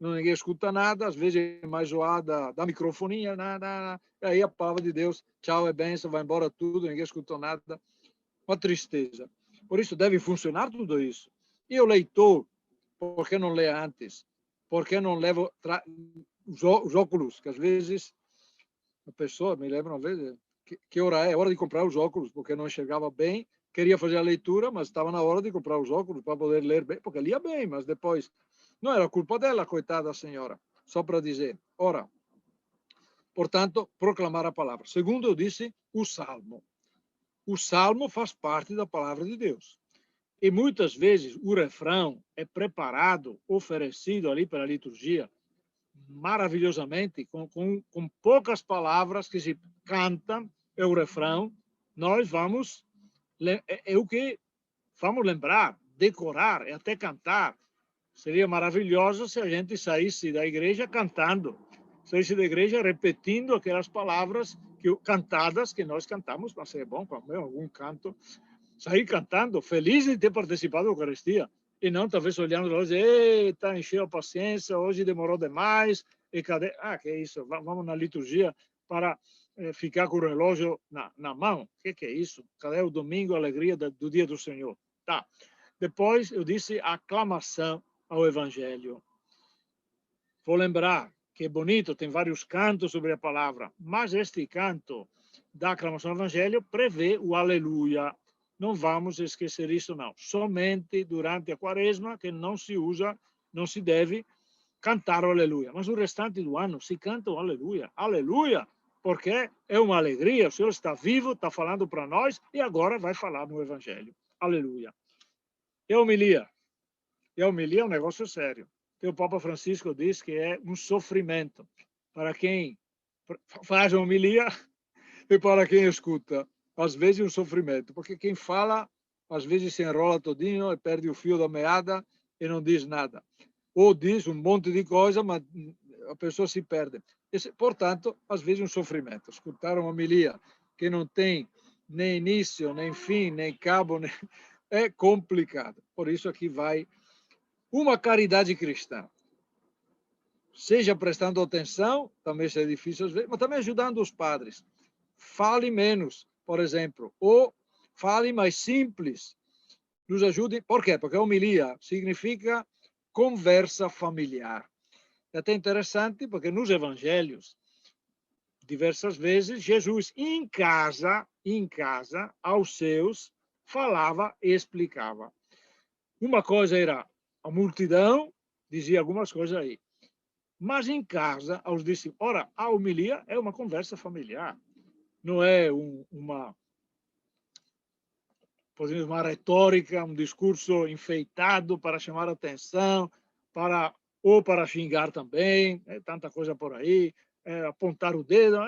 Speaker 4: ninguém escuta nada, às vezes é mais zoada da microfonia, nada, e aí a palavra de Deus, tchau, é bênção, vai embora tudo, ninguém escutou nada. Uma tristeza. Por isso, deve funcionar tudo isso. E o leitor, por que não lê antes? Por que não leva os óculos? Que às vezes a pessoa, me lembra uma vez, que hora é? É hora de comprar os óculos, porque não enxergava bem, queria fazer a leitura, mas estava na hora de comprar os óculos para poder ler bem, porque lia bem, mas depois não era culpa dela, coitada da senhora. Só para dizer, ora, portanto, proclamar a palavra. Segundo, eu disse o salmo. O salmo faz parte da palavra de Deus. E muitas vezes o refrão é preparado, oferecido ali pela liturgia, maravilhosamente, com poucas palavras que se cantam, é o refrão. Nós vamos, é o que vamos lembrar, decorar, e até cantar. Seria maravilhoso se a gente saísse da igreja cantando, saísse da igreja repetindo aquelas palavras cantadas que nós cantamos, mas é bom para algum canto, sair cantando, feliz de ter participado da Eucaristia, e não talvez olhando lá e dizer, eita, encheu a paciência, hoje demorou demais, e cadê? Ah, que é isso, vamos na liturgia para ficar com o relógio na mão. O que é isso? Cadê o domingo, a alegria do dia do Senhor? Tá. Depois eu disse a aclamação ao Evangelho. Vou lembrar que é bonito, tem vários cantos sobre a palavra, mas este canto da aclamação ao Evangelho prevê o aleluia. não vamos esquecer isso, não. Somente durante a quaresma que não se usa, não se deve cantar o aleluia. Mas o restante do ano se canta o aleluia. Aleluia! Porque é uma alegria, o Senhor está vivo, está falando para nós e agora vai falar no Evangelho. Aleluia. E a homilia? E a homilia é um negócio sério. Que o Papa Francisco diz que é um sofrimento para quem faz a homilia e para quem escuta. Às vezes é um sofrimento, porque quem fala, às vezes se enrola todinho e perde o fio da meada e não diz nada. Ou diz um monte de coisa, mas a pessoa se perde. Portanto, às vezes é um sofrimento. Escutar uma homilia que não tem nem início, nem fim, nem cabo, é complicado. Por isso aqui vai uma caridade cristã. Seja prestando atenção, também é difícil às vezes, mas também ajudando os padres. Fale menos, por exemplo, ou fale mais simples. Nos ajude. Por quê? Porque a homilia significa conversa familiar. É até interessante, porque nos evangelhos, diversas vezes, Jesus, em casa, aos seus, falava e explicava. Uma coisa era a multidão, dizia algumas coisas aí. Mas em casa, aos discípulos, ora, a homilia é uma conversa familiar. Não é uma retórica, um discurso enfeitado para chamar a atenção, ou para xingar também, tanta coisa por aí, apontar o dedo,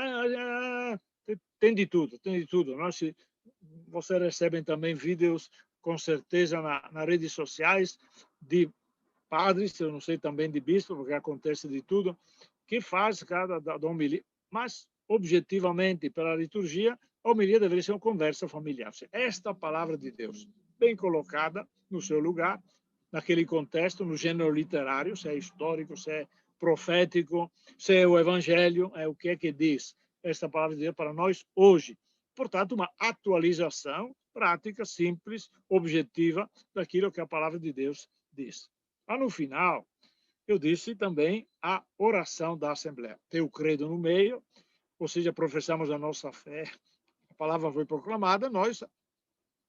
Speaker 4: tem de tudo, tem de tudo. Vocês recebem também vídeos, com certeza, nas redes sociais, de padres, eu não sei também de bispo, porque acontece de tudo, que faz cada da homilia, mas objetivamente, pela liturgia, a homilia deveria ser uma conversa familiar. Esta palavra de Deus, bem colocada no seu lugar, naquele contexto, no gênero literário, se é histórico, se é profético, se é o evangelho, é o que é que diz esta palavra de Deus para nós hoje. Portanto, uma atualização prática, simples, objetiva daquilo que a palavra de Deus diz. Mas no final, eu disse também a oração da Assembleia. Tem o credo no meio, ou seja, professamos a nossa fé, a palavra foi proclamada, nós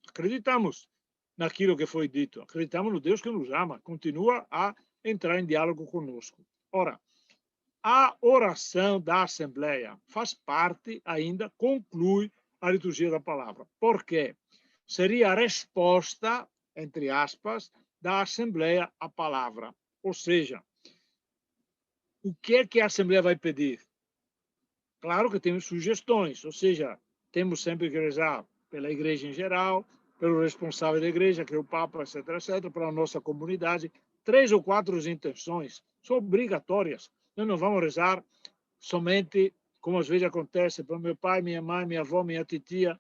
Speaker 4: acreditamos naquilo que foi dito, acreditamos no Deus que nos ama, continua a entrar em diálogo conosco. Ora, a oração da Assembleia faz parte ainda, conclui a liturgia da palavra. Por quê? Seria a resposta, entre aspas, da Assembleia à palavra. Ou seja, o que é que a Assembleia vai pedir? Claro que temos sugestões, ou seja, temos sempre que rezar pela Igreja em geral, pelo responsável da Igreja, que é o Papa, etc., etc., pela nossa comunidade. 3 ou 4 intenções são obrigatórias. Nós não vamos rezar somente, como às vezes acontece, para meu pai, minha mãe, minha avó, minha titia,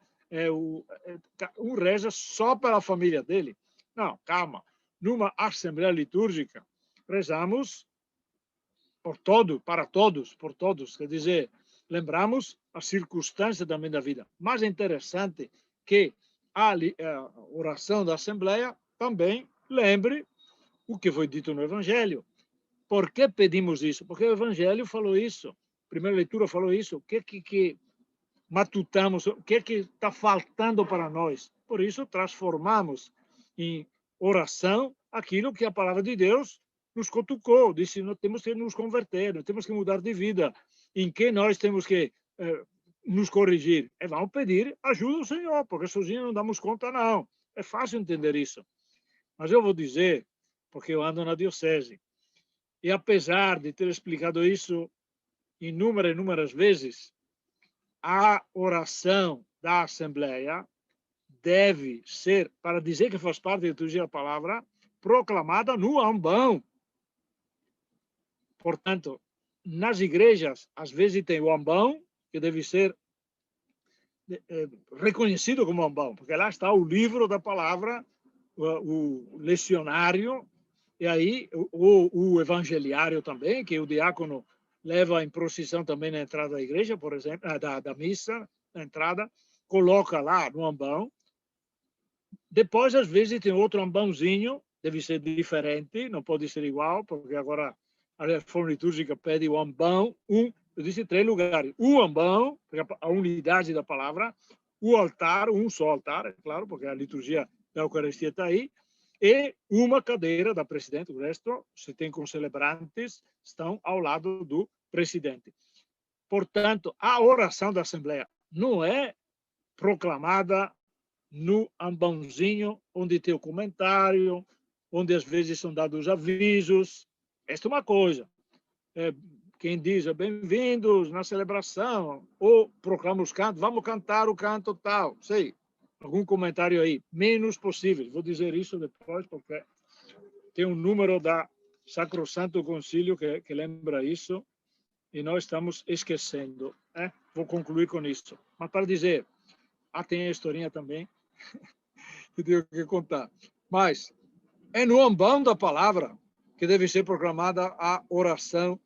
Speaker 4: um reza só pela família dele. Não, calma. Numa Assembleia Litúrgica, rezamos por todos, quer dizer, lembramos a circunstância também da vida. Mas é interessante que a oração da Assembleia também lembre o que foi dito no Evangelho. Por que pedimos isso? Porque o Evangelho falou isso, a primeira leitura falou isso. O que matutamos, o que está faltando para nós? Por isso, transformamos em oração aquilo que a palavra de Deus nos cutucou, disse, nós temos que nos converter, nós temos que mudar de vida, em que nós temos que nos corrigir. E vamos pedir ajuda ao Senhor, porque sozinhos não damos conta, não. É fácil entender isso. Mas eu vou dizer, porque eu ando na diocese, e apesar de ter explicado isso inúmeras vezes, a oração da Assembleia deve ser, para dizer que faz parte da liturgia da palavra, proclamada no ambão. Portanto, nas igrejas, às vezes tem o ambão, que deve ser reconhecido como ambão, porque lá está o livro da palavra, o lecionário, e aí o evangeliário também, que o diácono leva em procissão também na entrada da igreja, por exemplo, da missa, na entrada, coloca lá no ambão. Depois, às vezes, tem outro ambãozinho, deve ser diferente, não pode ser igual, porque agora a reforma litúrgica pede o ambão, eu disse 3 lugares, o ambão, a unidade da palavra, o altar, um só altar, é claro, porque a liturgia da Eucaristia está aí, e uma cadeira da presidente. O resto, se tem com celebrantes, estão ao lado do presidente. Portanto, a oração da Assembleia não é proclamada no ambãozinho, onde tem o comentário, onde às vezes são dados os avisos. Esta é uma coisa. Quem diz bem-vindos na celebração, ou proclama os cantos, vamos cantar o canto tal, sei, algum comentário aí, menos possível. Vou dizer isso depois, porque tem um número da Sacrosanto Concílio que lembra isso, e nós estamos esquecendo. Vou concluir com isso. Mas para dizer, tem a historinha também, que tenho que contar. Mas é no ambão da palavra que deve ser proclamada a oração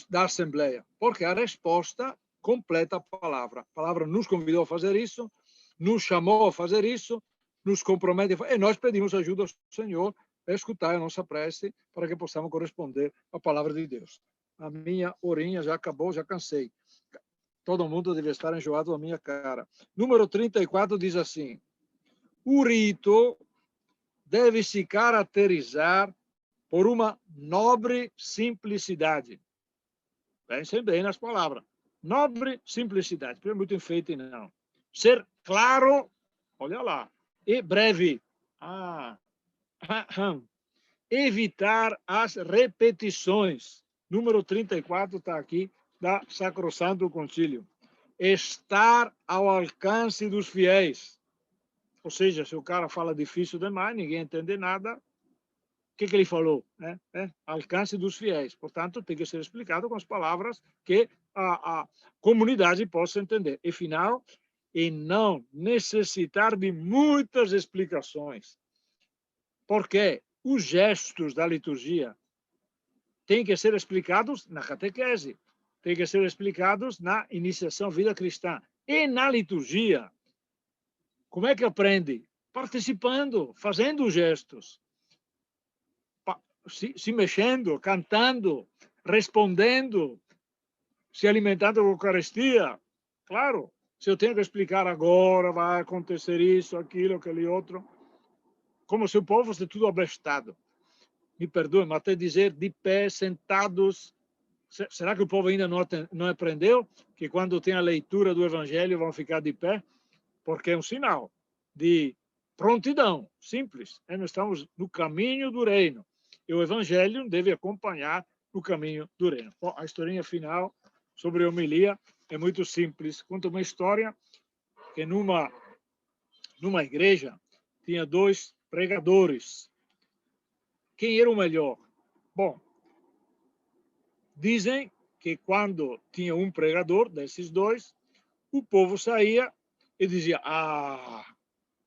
Speaker 4: da Assembleia, porque a resposta completa a palavra. A palavra nos convidou a fazer isso, nos chamou a fazer isso, nos compromete, e nós pedimos ajuda ao Senhor a escutar a nossa prece para que possamos corresponder à palavra de Deus. A minha horinha já acabou, já cansei. Todo mundo deve estar enjoado da minha cara. Número 34 diz assim: o rito deve se caracterizar por uma nobre simplicidade. Pensem bem nas palavras. Nobre simplicidade. Não é muito enfeite, não. Ser claro, olha lá, e breve. Evitar as repetições. Número 34 está aqui, da Sacrosanto Concílio. Estar ao alcance dos fiéis. Ou seja, se o cara fala difícil demais, ninguém entende nada, o que ele falou? Alcance dos fiéis. Portanto, tem que ser explicado com as palavras que a comunidade possa entender. E, final, e não necessitar de muitas explicações. Porque os gestos da liturgia têm que ser explicados na catequese, têm que ser explicados na iniciação à vida cristã. E na liturgia, como é que aprende? Participando, fazendo os gestos. Se mexendo, cantando, respondendo, se alimentando com a Eucaristia. Claro, se eu tenho que explicar agora, vai acontecer isso, aquilo, aquele outro, como se o povo fosse tudo abestado. Me perdoem, mas até dizer de pé, sentados, será que o povo ainda não aprendeu que quando tem a leitura do Evangelho vão ficar de pé? Porque é um sinal de prontidão, simples. Nós estamos no caminho do reino. E o Evangelho deve acompanhar o caminho do reino. Bom, a historinha final sobre a homilia é muito simples. Conta uma história que numa igreja tinha 2 pregadores. Quem era o melhor? Bom, dizem que quando tinha um pregador desses 2, o povo saía e dizia: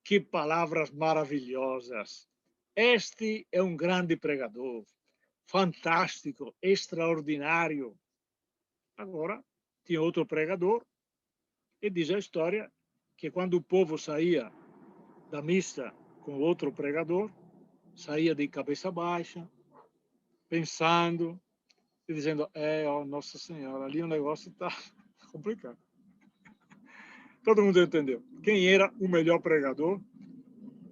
Speaker 4: que palavras maravilhosas! Este é um grande pregador, fantástico, extraordinário. Agora, tinha outro pregador, e diz a história que quando o povo saía da missa com outro pregador, saía de cabeça baixa, pensando, e dizendo: Nossa Senhora, ali o negócio está complicado. Todo mundo entendeu. Quem era o melhor pregador?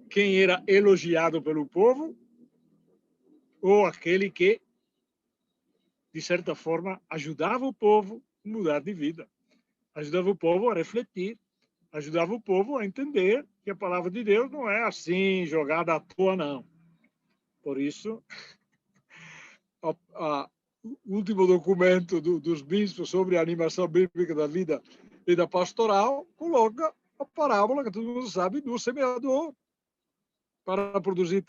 Speaker 4: Quem era elogiado pelo povo? Ou aquele que, de certa forma, ajudava o povo a mudar de vida, ajudava o povo a refletir, ajudava o povo a entender que a palavra de Deus não é assim, jogada à toa, não. Por isso, o último documento dos bispos sobre a animação bíblica da vida e da pastoral coloca a parábola, que todo mundo sabe, do semeador. Para produzir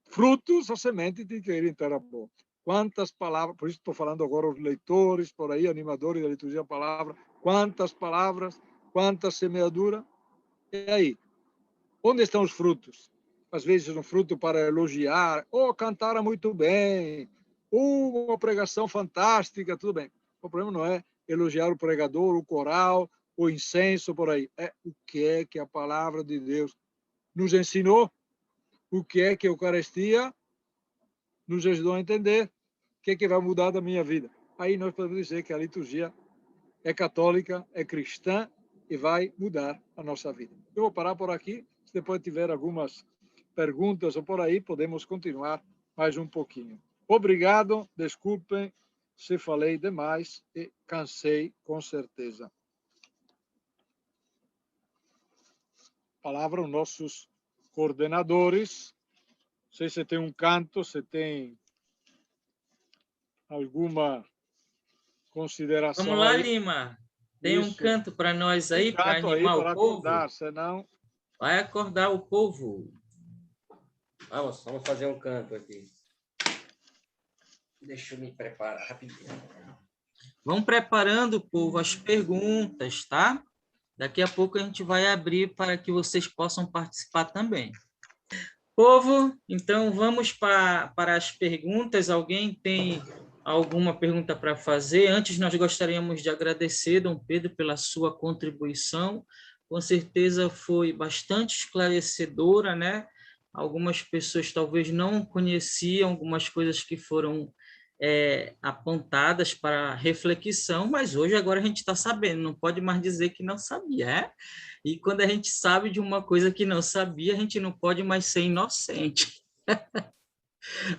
Speaker 4: frutos, a semente tem que ir em terra boa. Quantas palavras, por isso estou falando agora aos leitores, por aí, animadores da liturgia da palavra, quantas palavras, quanta semeadura. E aí, onde estão os frutos? Às vezes um fruto para elogiar, cantaram muito bem, uma pregação fantástica, tudo bem. O problema não é elogiar o pregador, o coral, o incenso, por aí. É o que é que a palavra de Deus nos ensinou, o que é que a Eucaristia nos ajudou a entender, o que é que vai mudar da minha vida. Aí nós podemos dizer que a liturgia é católica, é cristã e vai mudar a nossa vida. Eu vou parar por aqui. Se depois tiver algumas perguntas ou por aí, podemos continuar mais um pouquinho. Obrigado, desculpem se falei demais e cansei com certeza. Palavra aos nossos coordenadores. Não sei se tem um canto, se tem alguma consideração.
Speaker 2: Vamos lá,
Speaker 4: aí.
Speaker 2: Lima. Tem um
Speaker 4: Isso.
Speaker 2: canto para nós aí,
Speaker 4: Um
Speaker 2: para
Speaker 4: canto aí
Speaker 2: animar
Speaker 4: para
Speaker 2: o povo?
Speaker 4: acordar, senão...
Speaker 2: Vai acordar o povo.
Speaker 3: Vamos fazer um canto aqui. Deixa eu me preparar rapidinho.
Speaker 2: Vão preparando, povo, as perguntas, tá? Daqui a pouco a gente vai abrir para que vocês possam participar também. Povo, então vamos para as perguntas. Alguém tem alguma pergunta para fazer? Antes, nós gostaríamos de agradecer, Dom Pedro, pela sua contribuição. Com certeza foi bastante esclarecedora, né? Algumas pessoas talvez não conheciam algumas coisas que foram apontadas para reflexão, mas hoje agora a gente está sabendo, não pode mais dizer que não sabia, é? E quando a gente sabe de uma coisa que não sabia, a gente não pode mais ser inocente.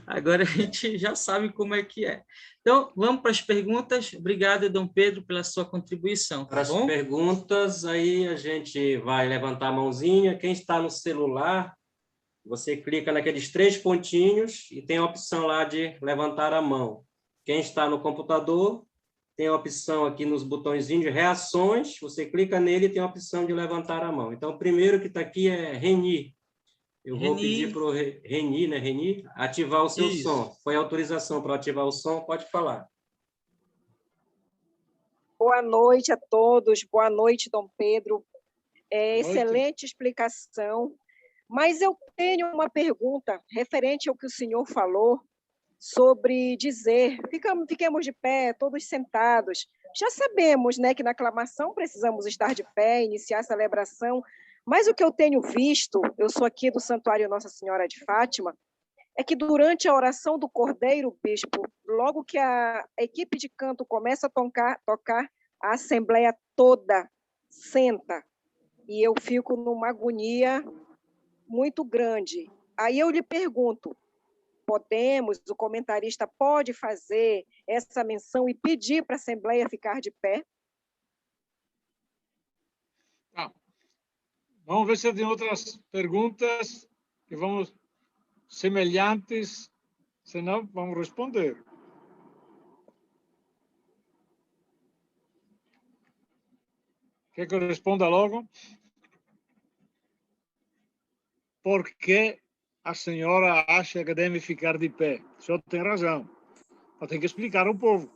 Speaker 2: Agora a gente já sabe como é que é. Então, vamos para as perguntas. Obrigado, Dom Pedro, pela sua contribuição.
Speaker 3: Para as perguntas, aí a gente vai levantar a mãozinha. Quem está no celular, você clica naqueles 3 pontinhos e tem a opção lá de levantar a mão. Quem está no computador, tem a opção aqui nos botõezinhos de reações, você clica nele e tem a opção de levantar a mão. Então, o primeiro que está aqui é Reni. Eu vou pedir para o Reni, né, Reni, ativar o seu som. Foi autorização para ativar o som, pode falar.
Speaker 5: Boa noite a todos, boa noite, Dom Pedro. Excelente explicação. Mas eu tenho uma pergunta referente ao que o senhor falou sobre dizer, fiquemos de pé, todos sentados. Já sabemos, né, que na aclamação precisamos estar de pé, iniciar a celebração, mas o que eu tenho visto, eu sou aqui do Santuário Nossa Senhora de Fátima, é que durante a oração do Cordeiro, bispo, logo que a equipe de canto começa a tocar, a assembleia toda senta, e eu fico numa agonia muito grande. Aí eu lhe pergunto, o comentarista pode fazer essa menção e pedir para a Assembleia ficar de pé?
Speaker 4: Vamos ver se tem outras perguntas que vamos semelhantes, senão vamos responder. Quer que eu responda logo? Por que a senhora acha que deve ficar de pé? O senhor tem razão. Mas tem que explicar ao povo.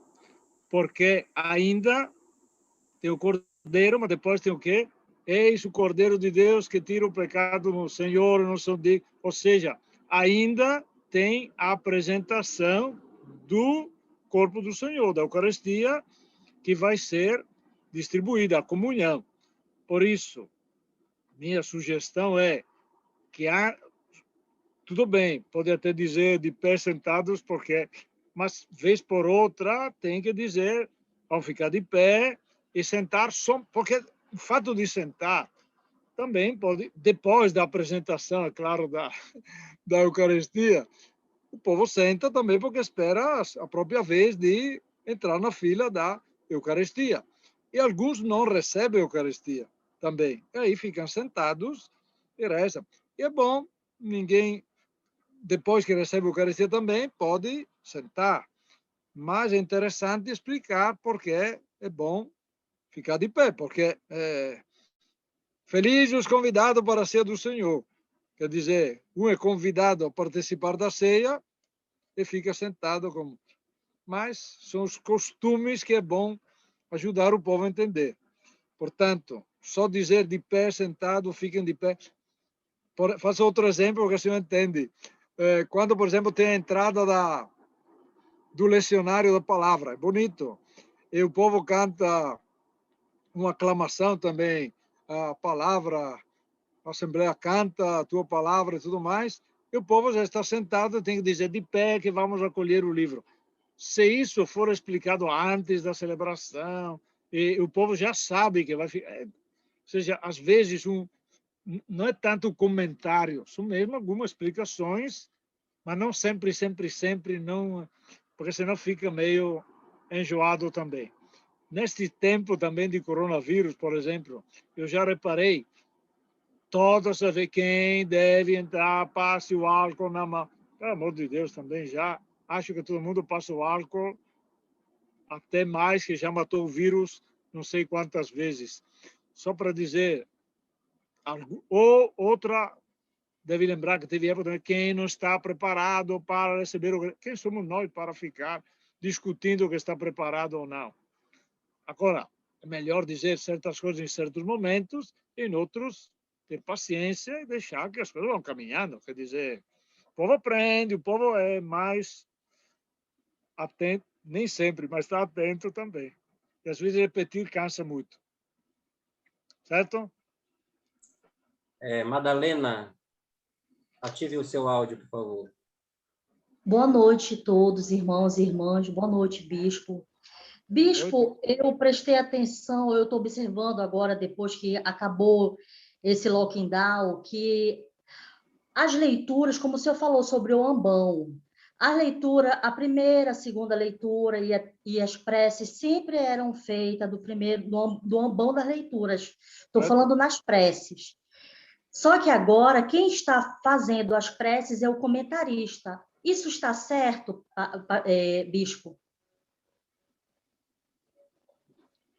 Speaker 4: Porque ainda tem o Cordeiro, mas depois tem o quê? Eis o Cordeiro de Deus que tira o pecado do Senhor, não sou digno. Ou seja, ainda tem a apresentação do corpo do Senhor, da Eucaristia, que vai ser distribuída, a comunhão. Por isso, minha sugestão é que tudo bem, pode até dizer de pé sentados, mas vez por outra tem que dizer, vão ficar de pé e sentar, porque o fato de sentar também pode, depois da apresentação, é claro, da Eucaristia, o povo senta também porque espera a própria vez de entrar na fila da Eucaristia. E alguns não recebem a Eucaristia também. E aí ficam sentados e rezam. E é bom, ninguém, depois que recebe a Eucaristia também, pode sentar. Mas é interessante explicar porque é bom ficar de pé, porque felizes os convidados para a ceia do Senhor. Quer dizer, um é convidado a participar da ceia e fica sentado. Mas são os costumes que é bom ajudar o povo a entender. Portanto, só dizer de pé, sentado, fiquem de pé. Faço outro exemplo, porque assim entende. Quando, por exemplo, tem a entrada do lecionário da palavra, é bonito. E o povo canta uma aclamação também, a palavra, a Assembleia canta a tua palavra e tudo mais, e o povo já está sentado, tem que dizer de pé que vamos acolher o livro. Se isso for explicado antes da celebração, e o povo já sabe que vai ficar, seja, às vezes não é tanto comentário, são mesmo algumas explicações, mas não sempre, não, porque senão fica meio enjoado também. Neste tempo também de coronavírus, por exemplo, eu já reparei, todos a ver quem deve entrar, passe o álcool na mão. Pelo amor de Deus, também já acho que todo mundo passa o álcool, até mais, que já matou o vírus não sei quantas vezes. Só para dizer, ou outra, deve lembrar que teve época também, quem não está preparado para receber o... Quem somos nós para ficar discutindo que está preparado ou não? Agora, é melhor dizer certas coisas em certos momentos, e em outros ter paciência e deixar que as coisas vão caminhando. Quer dizer, o povo aprende, o povo é mais atento, nem sempre, mas está atento também. E às vezes repetir cansa muito. Certo?
Speaker 3: Madalena, ative o seu áudio, por favor.
Speaker 6: Boa noite a todos, irmãos e irmãs. Boa noite, bispo. Bispo, eu prestei atenção, eu estou observando agora, depois que acabou esse lockdown, que as leituras, como o senhor falou sobre o ambão, a leitura, a primeira, a segunda leitura e as preces sempre eram feitas do ambão das leituras. Estou falando nas preces. Só que agora, quem está fazendo as preces é o comentarista. Isso está certo, bispo?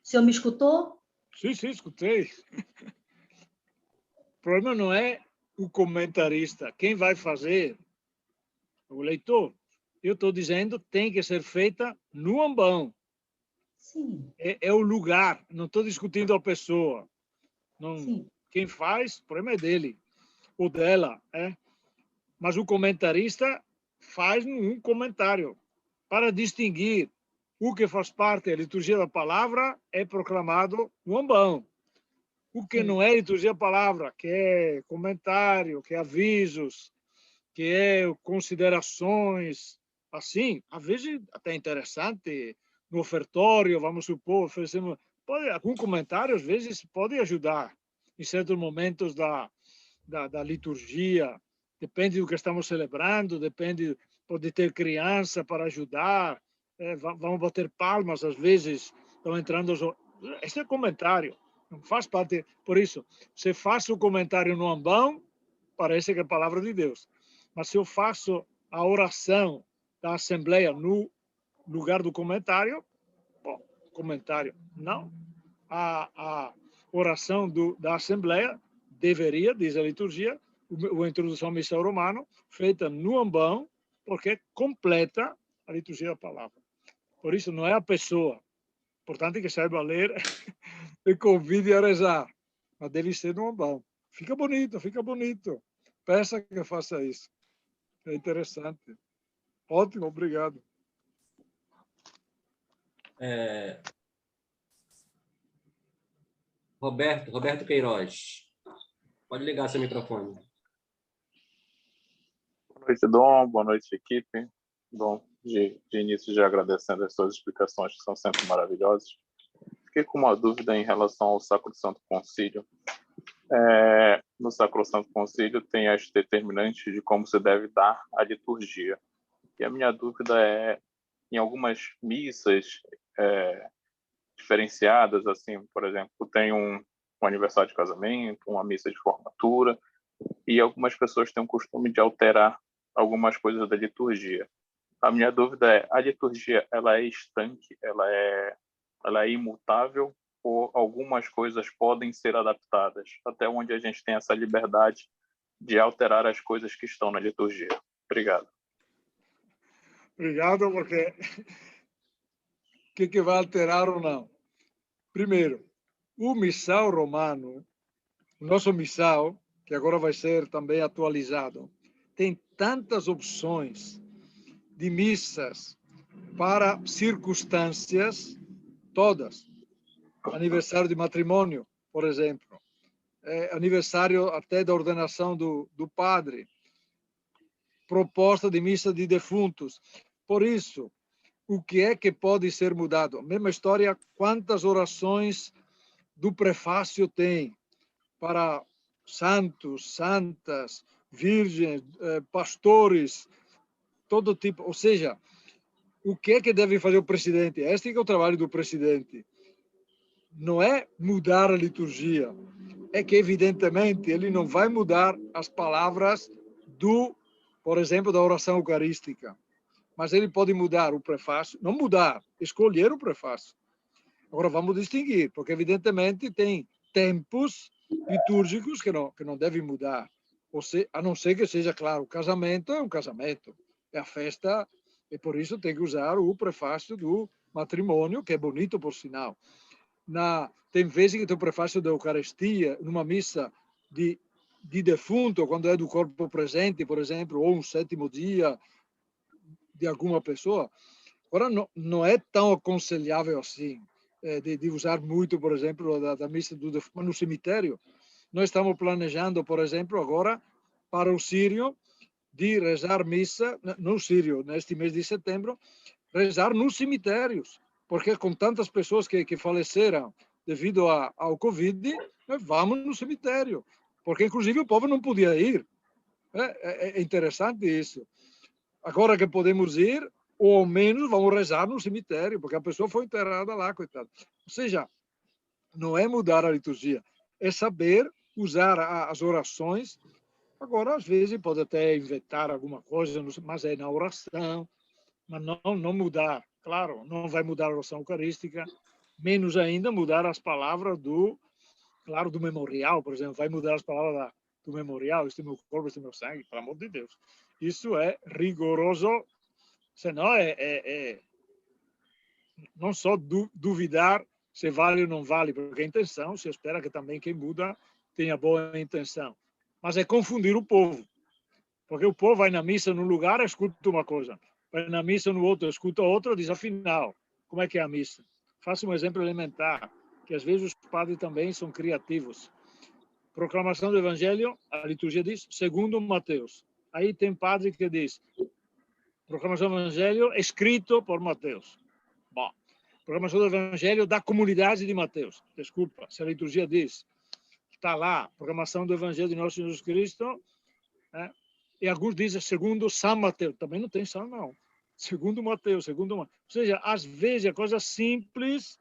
Speaker 6: O senhor me escutou?
Speaker 4: Sim, escutei. O problema não é o comentarista. Quem vai fazer? O leitor. Eu estou dizendo tem que ser feita no ambão.
Speaker 6: Sim.
Speaker 4: É o lugar. Não estou discutindo a pessoa. Não,
Speaker 6: sim.
Speaker 4: Quem faz, o problema é dele ou dela. Mas o comentarista faz um comentário para distinguir o que faz parte da liturgia da palavra é proclamado no ambão. O que não é liturgia da palavra, que é comentário, que é avisos, que é considerações, assim, às vezes até interessante, no ofertório, vamos supor, oferecemos, algum comentário às vezes pode ajudar em certos momentos da liturgia, depende do que estamos celebrando, pode ter criança para ajudar, vamos bater palmas às vezes, estão entrando esse é comentário, não faz parte, por isso, se faço o comentário no ambão, parece que é a palavra de Deus, mas se eu faço a oração da Assembleia no lugar do comentário, bom, comentário, não, a oração da Assembleia deveria, diz a liturgia, a introdução à missão romana, feita no ambão, porque completa a liturgia da palavra. Por isso, não é a pessoa. Importante que saiba ler e convide a rezar, mas deve ser no ambão. Fica bonito, fica bonito. Peça que faça isso. É interessante. Ótimo, obrigado.
Speaker 3: Roberto Queiroz. Pode ligar seu microfone.
Speaker 7: Boa noite, Dom. Boa noite, equipe. Dom, de início já agradecendo as suas explicações, que são sempre maravilhosas. Fiquei com uma dúvida em relação ao Sacrosanto Concílio. No Sacrosanto Concílio tem as determinantes de como se deve dar a liturgia. E a minha dúvida é, em algumas missas diferenciadas, assim, por exemplo, tem um aniversário de casamento, uma missa de formatura, e algumas pessoas têm o costume de alterar algumas coisas da liturgia. A minha dúvida é, a liturgia, ela é estanque, ela é imutável, ou algumas coisas podem ser adaptadas, até onde a gente tem essa liberdade de alterar as coisas que estão na liturgia. Obrigado.
Speaker 4: Obrigado, porque o que vai alterar ou não? Primeiro, o missal romano, o nosso missal, que agora vai ser também atualizado, tem tantas opções de missas para circunstâncias todas. Aniversário de matrimônio, por exemplo. Aniversário até da ordenação do padre. Proposta de missa de defuntos. Por isso, o que é que pode ser mudado? Mesma história, quantas orações do prefácio tem? para santos, santas, virgens, pastores, todo tipo. Ou seja, o que é que deve fazer o presidente? Este é o trabalho do presidente. Não é mudar a liturgia. É que, evidentemente, ele não vai mudar as palavras por exemplo, da oração eucarística. Mas ele pode mudar o prefácio, não mudar, escolher o prefácio. Agora, vamos distinguir, porque, evidentemente, tem tempos litúrgicos que não devem mudar. A não ser que seja, claro, o casamento é um casamento. É a festa, e por isso tem que usar o prefácio do matrimônio, que é bonito, por sinal. Tem vezes que tem o prefácio da Eucaristia, numa missa de defunto, quando é do corpo presente, por exemplo, ou um 7º dia de alguma pessoa. Agora, não é tão aconselhável assim, de usar muito, por exemplo, da missa do defunto no cemitério. Nós estamos planejando, por exemplo, agora, para o sírio, de rezar missa, no sírio, neste mês de setembro, rezar nos cemitérios, porque com tantas pessoas que faleceram devido ao Covid, nós vamos no cemitério, porque inclusive o povo não podia ir. É interessante isso. Agora que podemos ir, ou ao menos vamos rezar no cemitério, porque a pessoa foi enterrada lá, coitada. Ou seja, não é mudar a liturgia, é saber usar as orações. Agora, às vezes, pode até inventar alguma coisa, mas é na oração, mas não mudar. Claro, não vai mudar a oração eucarística, menos ainda mudar as palavras do memorial, por exemplo. Vai mudar as palavras do memorial, este é meu corpo, este é meu sangue, pelo amor de Deus. Isso é rigoroso, senão não só duvidar se vale ou não vale, porque a intenção, se espera que também quem muda tenha boa intenção. Mas é confundir o povo, porque o povo vai na missa num lugar, escuta uma coisa, vai na missa no outro, escuta outra, diz, afinal, como é que é a missa? Faço um exemplo elementar, que às vezes os padres também são criativos. Proclamação do Evangelho, a liturgia diz, segundo Mateus. Aí tem padre que diz, proclamação do Evangelho escrito por Mateus. Bom, proclamação do Evangelho da comunidade de Mateus. Desculpa, se a liturgia diz, está lá, proclamação do Evangelho de nosso Senhor Jesus Cristo, né? E alguns dizem segundo São Mateus. Também não tem São, não. Segundo Mateus, Ou seja, às vezes é coisa simples,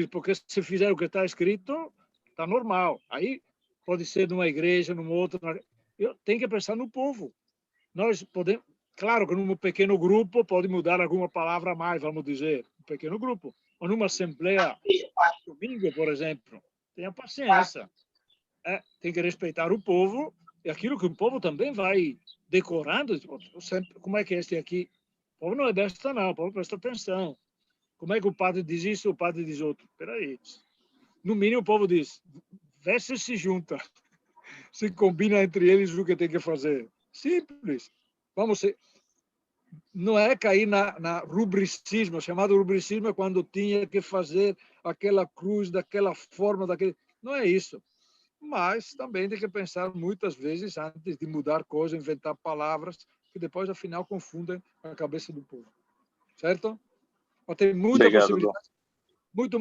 Speaker 4: porque se fizer o que está escrito, está normal. Aí pode ser numa igreja, numa outra. Tem que pensar no povo. Nós podemos, claro que num pequeno grupo pode mudar alguma palavra a mais, vamos dizer, um pequeno grupo. Ou numa assembleia, domingo, por exemplo. Tenha paciência. Tem que respeitar o povo e aquilo que o povo também vai decorando. Como é que é este aqui? O povo não é desta, não. O povo presta atenção. Como é que o padre diz isso, o padre diz outro? Espera aí. No mínimo, o povo diz, vê se junta. Se combina entre eles o que tem que fazer. Simples. Não é cair na rubricismo. O chamado rubricismo é quando tinha que fazer aquela cruz daquela forma, Não é isso. Mas também tem que pensar muitas vezes antes de mudar coisas, inventar palavras que depois, afinal, confundem a cabeça do povo. Certo? Mas tem muita possibilidade. Muito.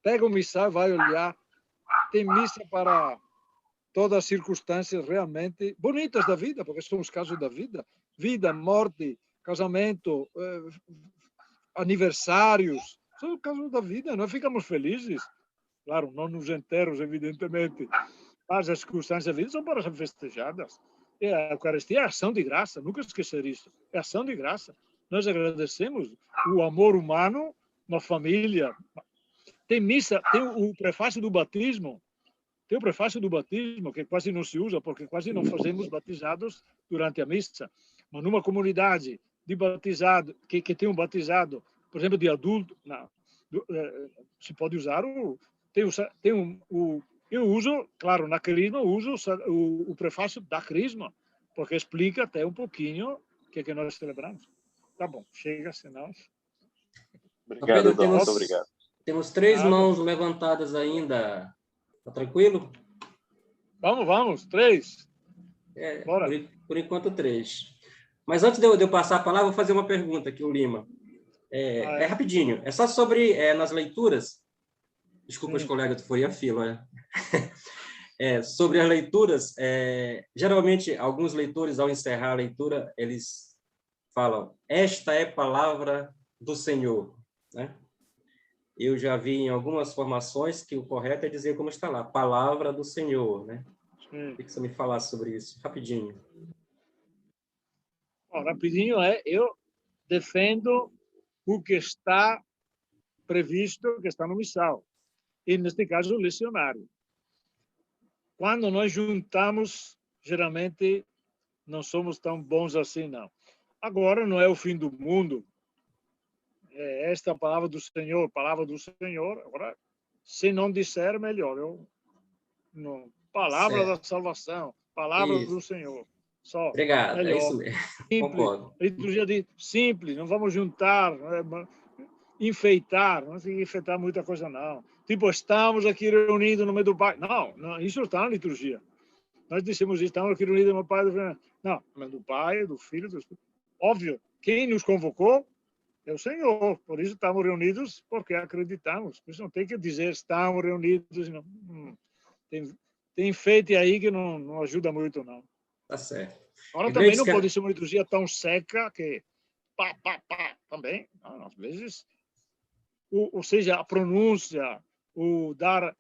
Speaker 4: Pega o missal, vai olhar. Tem missa para todas as circunstâncias realmente bonitas da vida, porque são os casos da vida. Vida, morte, casamento, aniversários. São os casos da vida. Nós ficamos felizes. Claro, não nos enterros, evidentemente. Mas as circunstâncias da vida são para ser festejadas. E a Eucaristia é ação de graça. Nunca esquecer isso. É ação de graça. Nós agradecemos o amor humano na família. Tem missa, tem o prefácio do batismo. Tem o prefácio do batismo, que quase não se usa, porque quase não fazemos batizados durante a missa. Mas numa comunidade de batizado, que tem um batizado, por exemplo, de adulto, se pode usar eu uso, claro, na Crisma, uso o prefácio da Crisma, porque explica até um pouquinho o que nós celebramos. Tá bom, chega, senão...
Speaker 7: Obrigado, Dom, muito obrigado.
Speaker 3: Temos 3 mãos levantadas ainda. Tá tranquilo?
Speaker 4: Vamos, 3. Bora.
Speaker 3: Por enquanto, 3. Mas antes de eu passar a palavra, vou fazer uma pergunta aqui, o Lima. É rapidinho. É só sobre, nas leituras, Desculpa, os colegas, foi a fila. Sobre as leituras, geralmente, alguns leitores, ao encerrar a leitura, eles falam, esta é a palavra do Senhor, né? Eu já vi em algumas formações que o correto é dizer como está lá, palavra do Senhor, né? Queria que você me falasse sobre isso, rapidinho.
Speaker 4: Rapidinho, eu defendo o que está previsto, que está no missal, e, neste caso, o lecionário. Quando nós juntamos, geralmente, não somos tão bons assim, não. Agora, não é o fim do mundo. Esta é a palavra do Senhor, palavra do Senhor. Agora, se não disser, melhor. Palavra da salvação, palavra do Senhor. Só.
Speaker 3: Obrigado,
Speaker 4: melhor.
Speaker 3: É isso mesmo.
Speaker 4: Simples.
Speaker 3: Concordo.
Speaker 4: A liturgia diz simples, não vamos juntar, enfeitar, não tem que enfeitar muita coisa, não. Tipo, estamos aqui reunidos no meio do Pai. Não, isso está na liturgia. Nós dissemos, estamos aqui reunidos no Pai. Não, no meio do Pai, do Filho, do Espírito. Óbvio, quem nos convocou é o Senhor. Por isso estamos reunidos, porque acreditamos. Por isso não tem que dizer estamos reunidos. Não. Tem enfeite aí que não ajuda muito, não.
Speaker 3: Tá certo.
Speaker 4: Agora também não pode ser uma liturgia tão seca que pá, também. Às vezes, ou seja, a pronúncia, o dar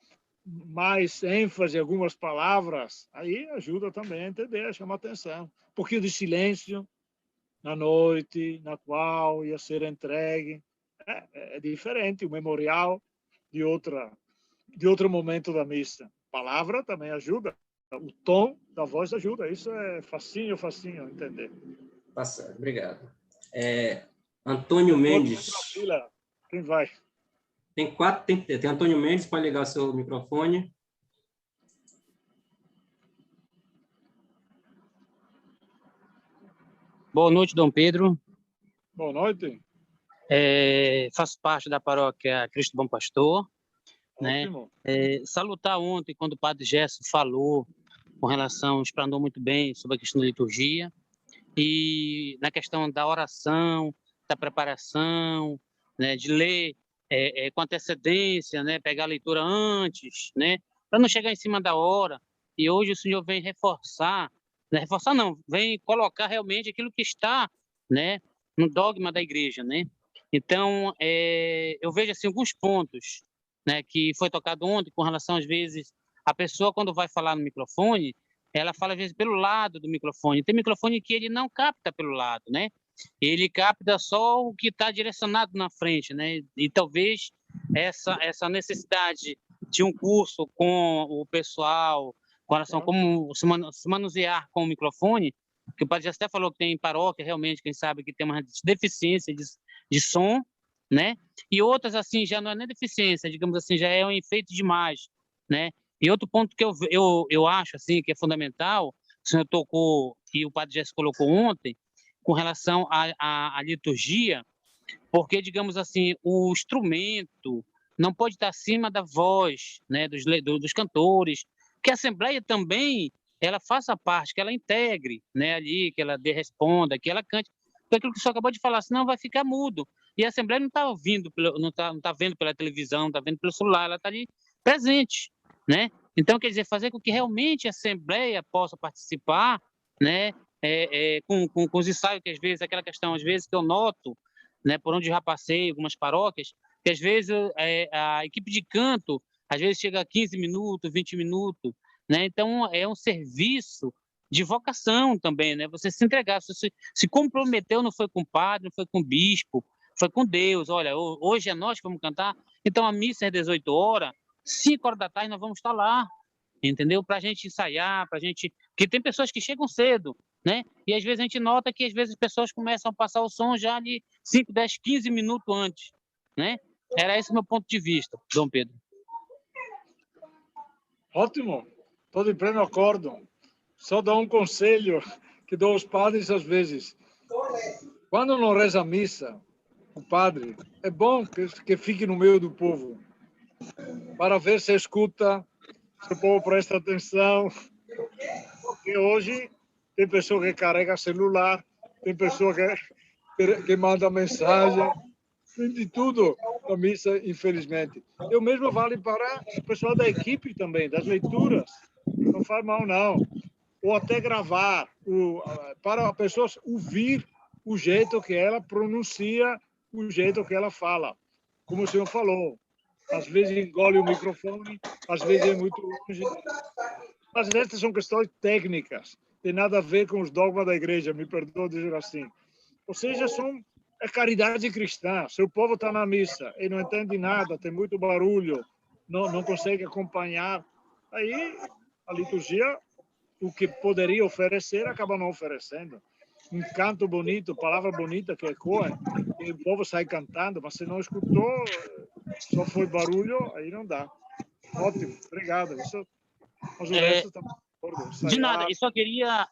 Speaker 4: mais ênfase em algumas palavras, aí ajuda também a entender, chama atenção. Um pouquinho de silêncio na noite, na qual ia ser entregue. É diferente o memorial de outro momento da missa. A palavra também ajuda. O tom da voz ajuda. Isso é facinho a entender.
Speaker 3: Tá certo, obrigado. Antônio Mendes.
Speaker 4: Quem vai?
Speaker 3: Tem Antônio Mendes, pode ligar o seu microfone.
Speaker 8: Boa noite, Dom Pedro.
Speaker 4: Boa noite.
Speaker 8: Faço parte da paróquia Cristo Bom Pastor. Né? Salutar ontem, quando o padre Gerson falou com relação, explanou muito bem sobre a questão da liturgia e na questão da oração, da preparação, né, de ler com antecedência, né, pegar a leitura antes, né, para não chegar em cima da hora. E hoje o senhor vem reforçar não, vem colocar realmente aquilo que está, né, no dogma da igreja, né. Então, eu vejo assim alguns pontos, né, que foi tocado ontem com relação, às vezes, a pessoa, quando vai falar no microfone, ela fala, às vezes, pelo lado do microfone. Tem microfone que ele não capta pelo lado, né? Ele capta só o que está direcionado na frente, né? E talvez essa necessidade de um curso com o pessoal, com relação a como se manusear com o microfone, que o padre já até falou que tem paróquia, realmente, quem sabe que tem uma deficiência de som, né? E outras, assim, já não é nem deficiência, digamos assim, já é um enfeite demais, né? E outro ponto que eu acho, assim, que é fundamental, o senhor tocou, e o padre já se colocou ontem, com relação à liturgia, porque, digamos assim, o instrumento não pode estar acima da voz, né, dos cantores, que a Assembleia também, ela faça parte, que ela integre, né, ali, que ela responda, que ela cante, porque aquilo que o senhor acabou de falar, senão vai ficar mudo. E a Assembleia não está ouvindo, não tá vendo pela televisão, não está vendo pelo celular, ela está ali presente, né? Então, quer dizer, fazer com que realmente a Assembleia possa participar, né? Com os ensaios, que às vezes, aquela questão, às vezes, que eu noto, né, por onde já passei, algumas paróquias, que às vezes a equipe de canto, às vezes chega a 15 minutos, 20 minutos, né? Então, é um serviço de vocação também, né? Você se entregar, você se comprometeu, não foi com o padre, não foi com o bispo, foi com Deus. Olha, hoje é nós que vamos cantar, então a missa é 18 horas, 5 horas da tarde nós vamos estar lá, entendeu? Para a gente ensaiar, para a gente... Porque tem pessoas que chegam cedo, né? E às vezes a gente nota que às vezes as pessoas começam a passar o som já ali 5, 10, 15 minutos antes, né? Era esse o meu ponto de vista, Dom Pedro.
Speaker 4: Ótimo, estou de pleno acordo. Só dar um conselho que dou aos padres às vezes. Quando não reza a missa, o padre, é bom que fique no meio do povo, para ver se escuta, se o povo presta atenção. Porque hoje tem pessoa que carrega celular, tem pessoa que manda mensagem, de tudo na missa, infelizmente. E o mesmo vale para o pessoal da equipe também, das leituras. Não faz mal, não. Ou até gravar, para a pessoa ouvir o jeito que ela pronuncia, o jeito que ela fala. Como o senhor falou, às vezes engole o microfone, às vezes é muito longe. Mas estas são questões técnicas, tem nada a ver com os dogmas da igreja, me perdoa dizer assim. Ou seja, é caridade cristã. Se o povo está na missa e não entende nada, tem muito barulho, não consegue acompanhar, aí a liturgia, o que poderia oferecer, acaba não oferecendo. Um canto bonito, palavra bonita que ecoa, e o povo sai cantando, mas se não escutou, só foi barulho, aí não dá. Ótimo, obrigado. Mas o resto está...
Speaker 8: De nada, e só queria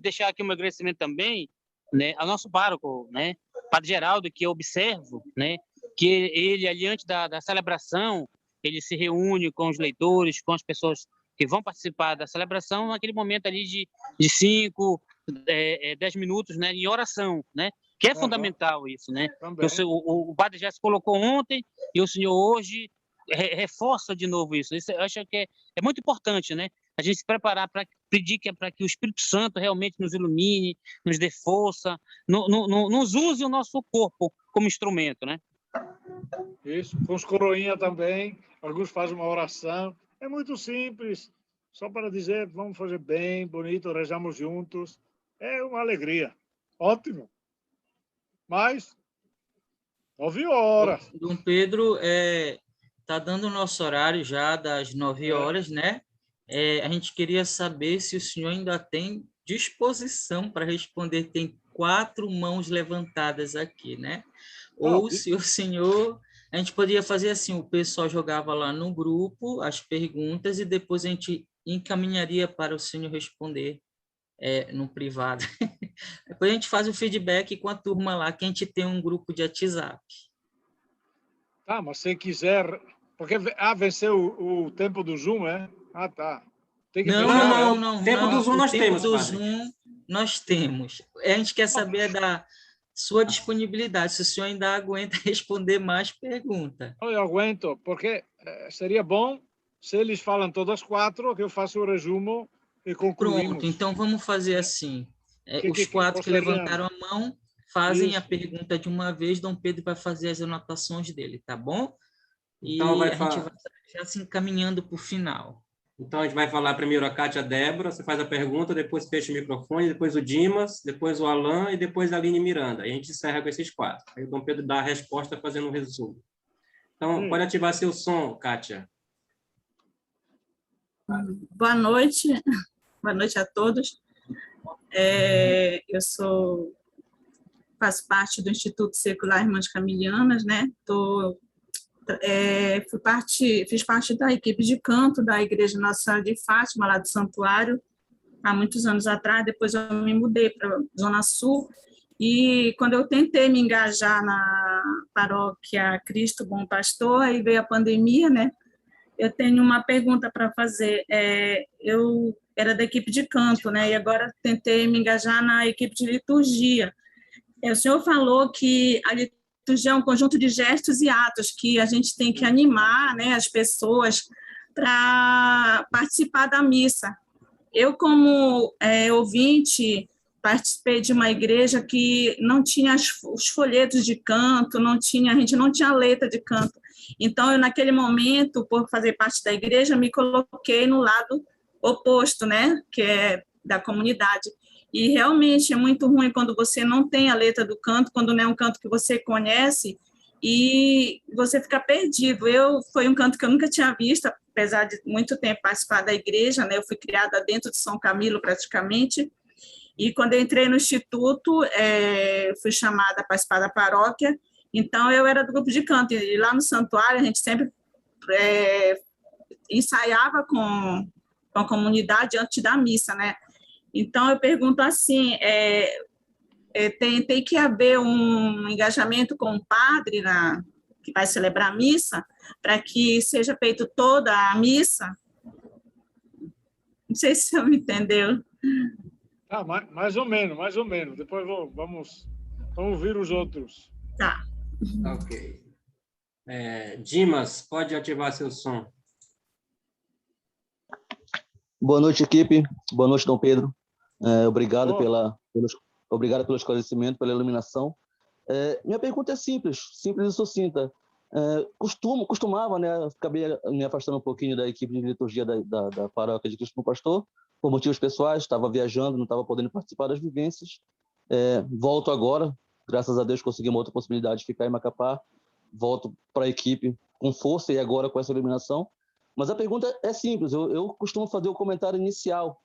Speaker 8: deixar aqui um agradecimento também, né, ao nosso pároco, né, Padre Geraldo, que eu observo, né, que ele ali antes da celebração, ele se reúne com os leitores, com as pessoas que vão participar da celebração, naquele momento ali de 5, 10 minutos, né, em oração, né, que é fundamental isso, né. O Padre já se colocou ontem e o senhor hoje reforça de novo isso. Isso eu acho que é muito importante, né, a gente se preparar para pedir para que o Espírito Santo realmente nos ilumine, nos dê força, nos use o nosso corpo como instrumento, né?
Speaker 4: Isso, com os coroinha também, alguns fazem uma oração, é muito simples, só para dizer, vamos fazer bem, bonito, rezamos juntos, é uma alegria, ótimo. Mas, 9 horas.
Speaker 2: Dom Pedro, está dando o nosso horário já das 9 horas, né? A gente queria saber se o senhor ainda tem disposição para responder. Tem 4 mãos levantadas aqui, né? Ou se o senhor... A gente poderia fazer assim, o pessoal jogava lá no grupo as perguntas e depois a gente encaminharia para o senhor responder no privado. Depois a gente faz o feedback com a turma lá, que a gente tem um grupo de WhatsApp.
Speaker 4: Tá, mas se quiser... Porque venceu o tempo do Zoom, é? Ah, tá.
Speaker 3: Tem que não. Tempo do Zoom nós temos,
Speaker 2: Tempo do Zoom nós temos. A gente quer saber da sua disponibilidade, se o senhor ainda aguenta responder mais perguntas.
Speaker 4: Eu aguento, porque seria bom se eles falam todas 4, que eu faço o resumo e concluímos.
Speaker 2: Pronto, então vamos fazer assim. Os 4 que levantaram a mão fazem a pergunta de uma vez, Dom Pedro vai fazer as anotações dele, tá bom? Então, a gente vai já se encaminhando para o final.
Speaker 3: Então, a gente vai falar primeiro a Kátia Débora, você faz a pergunta, depois fecha o microfone, depois o Dimas, depois o Alain e depois a Aline Miranda. E a gente encerra com esses 4. Aí o Dom Pedro dá a resposta fazendo um resumo. Então, pode ativar seu som, Kátia.
Speaker 9: Boa noite a todos. Eu faço parte do Instituto Secular Irmãs Camilianas, né? Fiz parte da equipe de canto da Igreja Nossa Senhora de Fátima, lá do Santuário, há muitos anos atrás. Depois eu me mudei para a Zona Sul, e quando eu tentei me engajar na paróquia Cristo Bom Pastor, aí veio a pandemia, né? Eu tenho uma pergunta para fazer. Eu era da equipe de canto, né? E agora tentei me engajar na equipe de liturgia. O senhor falou que a liturgia é um conjunto de gestos e atos que a gente tem que animar, né, as pessoas para participar da missa. Eu, como ouvinte, participei de uma igreja que não tinha os folhetos de canto, a gente não tinha letra de canto. Então, eu, naquele momento, por fazer parte da igreja, me coloquei no lado oposto, né, que é da comunidade. E realmente é muito ruim quando você não tem a letra do canto, quando não é um canto que você conhece, e você fica perdido. Foi um canto que eu nunca tinha visto, apesar de muito tempo participar da igreja, né? Eu fui criada dentro de São Camilo, praticamente, e quando eu entrei no instituto, fui chamada a participar da paróquia, então eu era do grupo de canto, e lá no santuário a gente sempre ensaiava com a comunidade antes da missa, né? Então, eu pergunto assim, tem que haver um engajamento com o padre que vai celebrar a missa, para que seja feita toda a missa? Não sei se o senhor me entendeu.
Speaker 4: Mais ou menos. Depois vamos ouvir os outros.
Speaker 9: Tá.
Speaker 3: Ok. Dimas, pode ativar seu som.
Speaker 10: Boa noite, equipe. Boa noite, Dom Pedro. Obrigado pelo esclarecimento, pela iluminação. Minha pergunta é simples e sucinta. Costumava, né? Acabei me afastando um pouquinho da equipe de liturgia da paróquia de Cristo Bom Pastor, por motivos pessoais, estava viajando, não estava podendo participar das vivências. Volto agora, graças a Deus consegui uma outra possibilidade de ficar em Macapá. Volto para a equipe com força e agora com essa iluminação. Mas a pergunta é simples, eu costumo fazer o comentário inicial.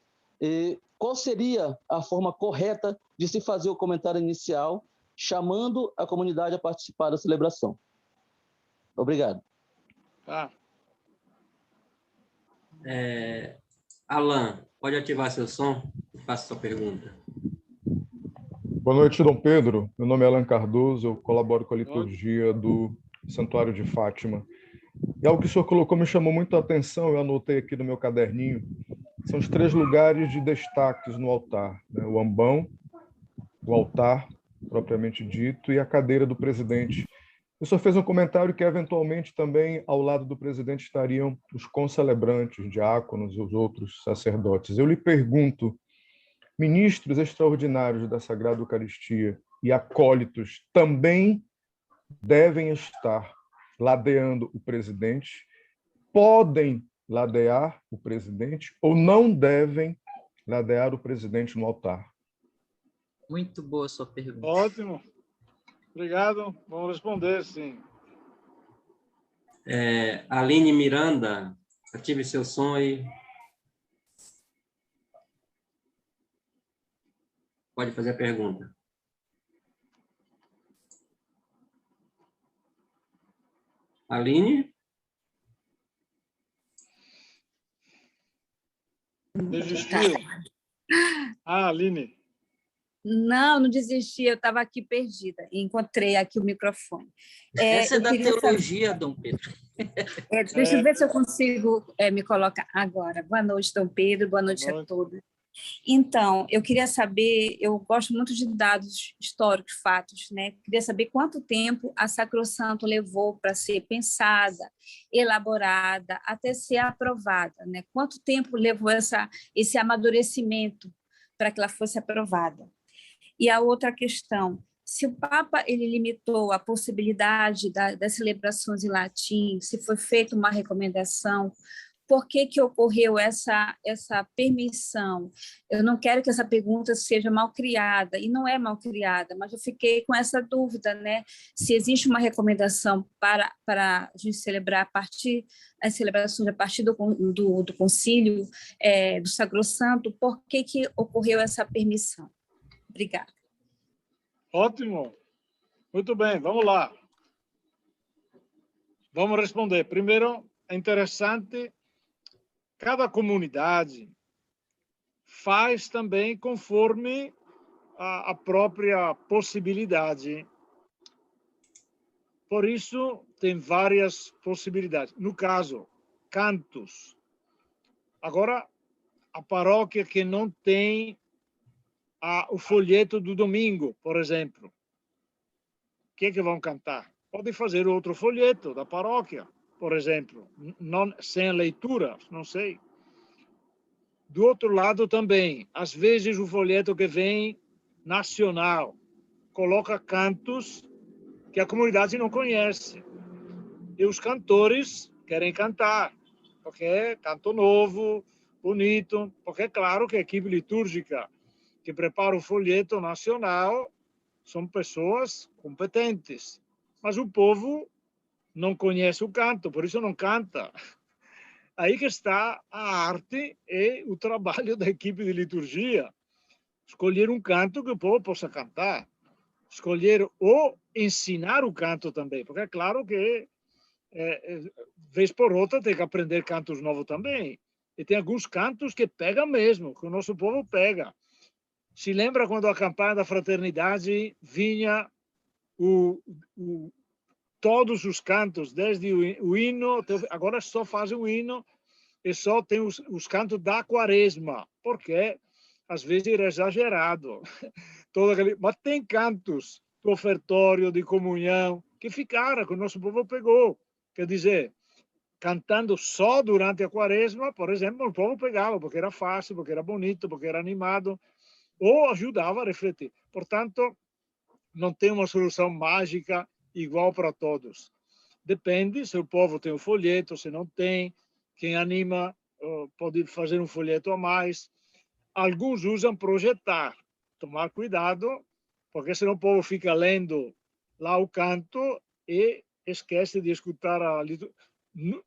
Speaker 10: Qual seria a forma correta de se fazer o comentário inicial, chamando a comunidade a participar da celebração? Obrigado.
Speaker 3: Alan, pode ativar seu som e faça sua pergunta.
Speaker 11: Boa noite, Dom Pedro. Meu nome é Alan Cardoso, eu colaboro com a liturgia do Santuário de Fátima. E algo que o senhor colocou me chamou muito a atenção, eu anotei aqui no meu caderninho, são os 3 lugares de destaques no altar, né? O ambão, o altar, propriamente dito, e a cadeira do presidente. O senhor fez um comentário que, eventualmente, também ao lado do presidente estariam os concelebrantes, diáconos e os outros sacerdotes. Eu lhe pergunto, ministros extraordinários da Sagrada Eucaristia e acólitos também devem estar ladeando o presidente? Podem ladear o presidente ou não devem ladear o presidente no altar?
Speaker 2: Muito boa a sua pergunta.
Speaker 4: Ótimo. Obrigado. Vamos responder, sim.
Speaker 3: Aline Miranda, ative seu som aí. Pode fazer a pergunta. Aline?
Speaker 4: Desistiu. Aline.
Speaker 12: Não desisti, eu estava aqui perdida. Encontrei aqui o microfone.
Speaker 2: Essa é da teologia, Dom Pedro.
Speaker 12: Deixa eu ver se eu consigo me colocar agora. Boa noite, Dom Pedro, boa noite a todos. Então, eu queria saber, eu gosto muito de dados históricos, fatos, né? Queria saber quanto tempo a Sacrosanto levou para ser pensada, elaborada, até ser aprovada, né? Quanto tempo levou esse amadurecimento para que ela fosse aprovada? E a outra questão, se o Papa ele limitou a possibilidade das celebrações em latim, se foi feita uma recomendação, por que ocorreu essa permissão? Eu não quero que essa pergunta seja mal criada, e não é mal criada, mas eu fiquei com essa dúvida, né? Se existe uma recomendação para a gente celebrar as celebrações a partir do concílio do Sacrosanto, por que ocorreu essa permissão? Obrigada.
Speaker 4: Ótimo. Muito bem, vamos lá. Vamos responder. Primeiro, é interessante, cada comunidade faz também conforme a própria possibilidade. Por isso, tem várias possibilidades. No caso, cantos. Agora, a paróquia que não tem o folheto do domingo, por exemplo. O que vão cantar? Podem fazer outro folheto da paróquia, por exemplo, não, sem leitura, não sei. Do outro lado também, às vezes o folheto que vem nacional coloca cantos que a comunidade não conhece. E os cantores querem cantar, porque é canto novo, bonito, porque é claro que a equipe litúrgica que prepara o folheto nacional são pessoas competentes, mas o povo não conhece o canto, por isso não canta. Aí que está a arte e o trabalho da equipe de liturgia. Escolher um canto que o povo possa cantar. Escolher ou ensinar o canto também, porque é claro que, vez por outra, tem que aprender cantos novos também. E tem alguns cantos que pegam mesmo, que o nosso povo pega. Se lembra quando a campanha da fraternidade vinha todos os cantos, desde o hino, agora só fazem o hino e só tem os cantos da quaresma, porque às vezes era exagerado. Mas tem cantos do ofertório, de comunhão, que ficaram, que o nosso povo pegou. Quer dizer, cantando só durante a quaresma, por exemplo, o povo pegava, porque era fácil, porque era bonito, porque era animado, ou ajudava a refletir. Portanto, não tem uma solução mágica igual para todos. Depende se o povo tem o folheto, se não tem. Quem anima pode fazer um folheto a mais. Alguns usam projetar. Tomar cuidado, porque senão o povo fica lendo lá o canto e esquece de escutar a liturgia.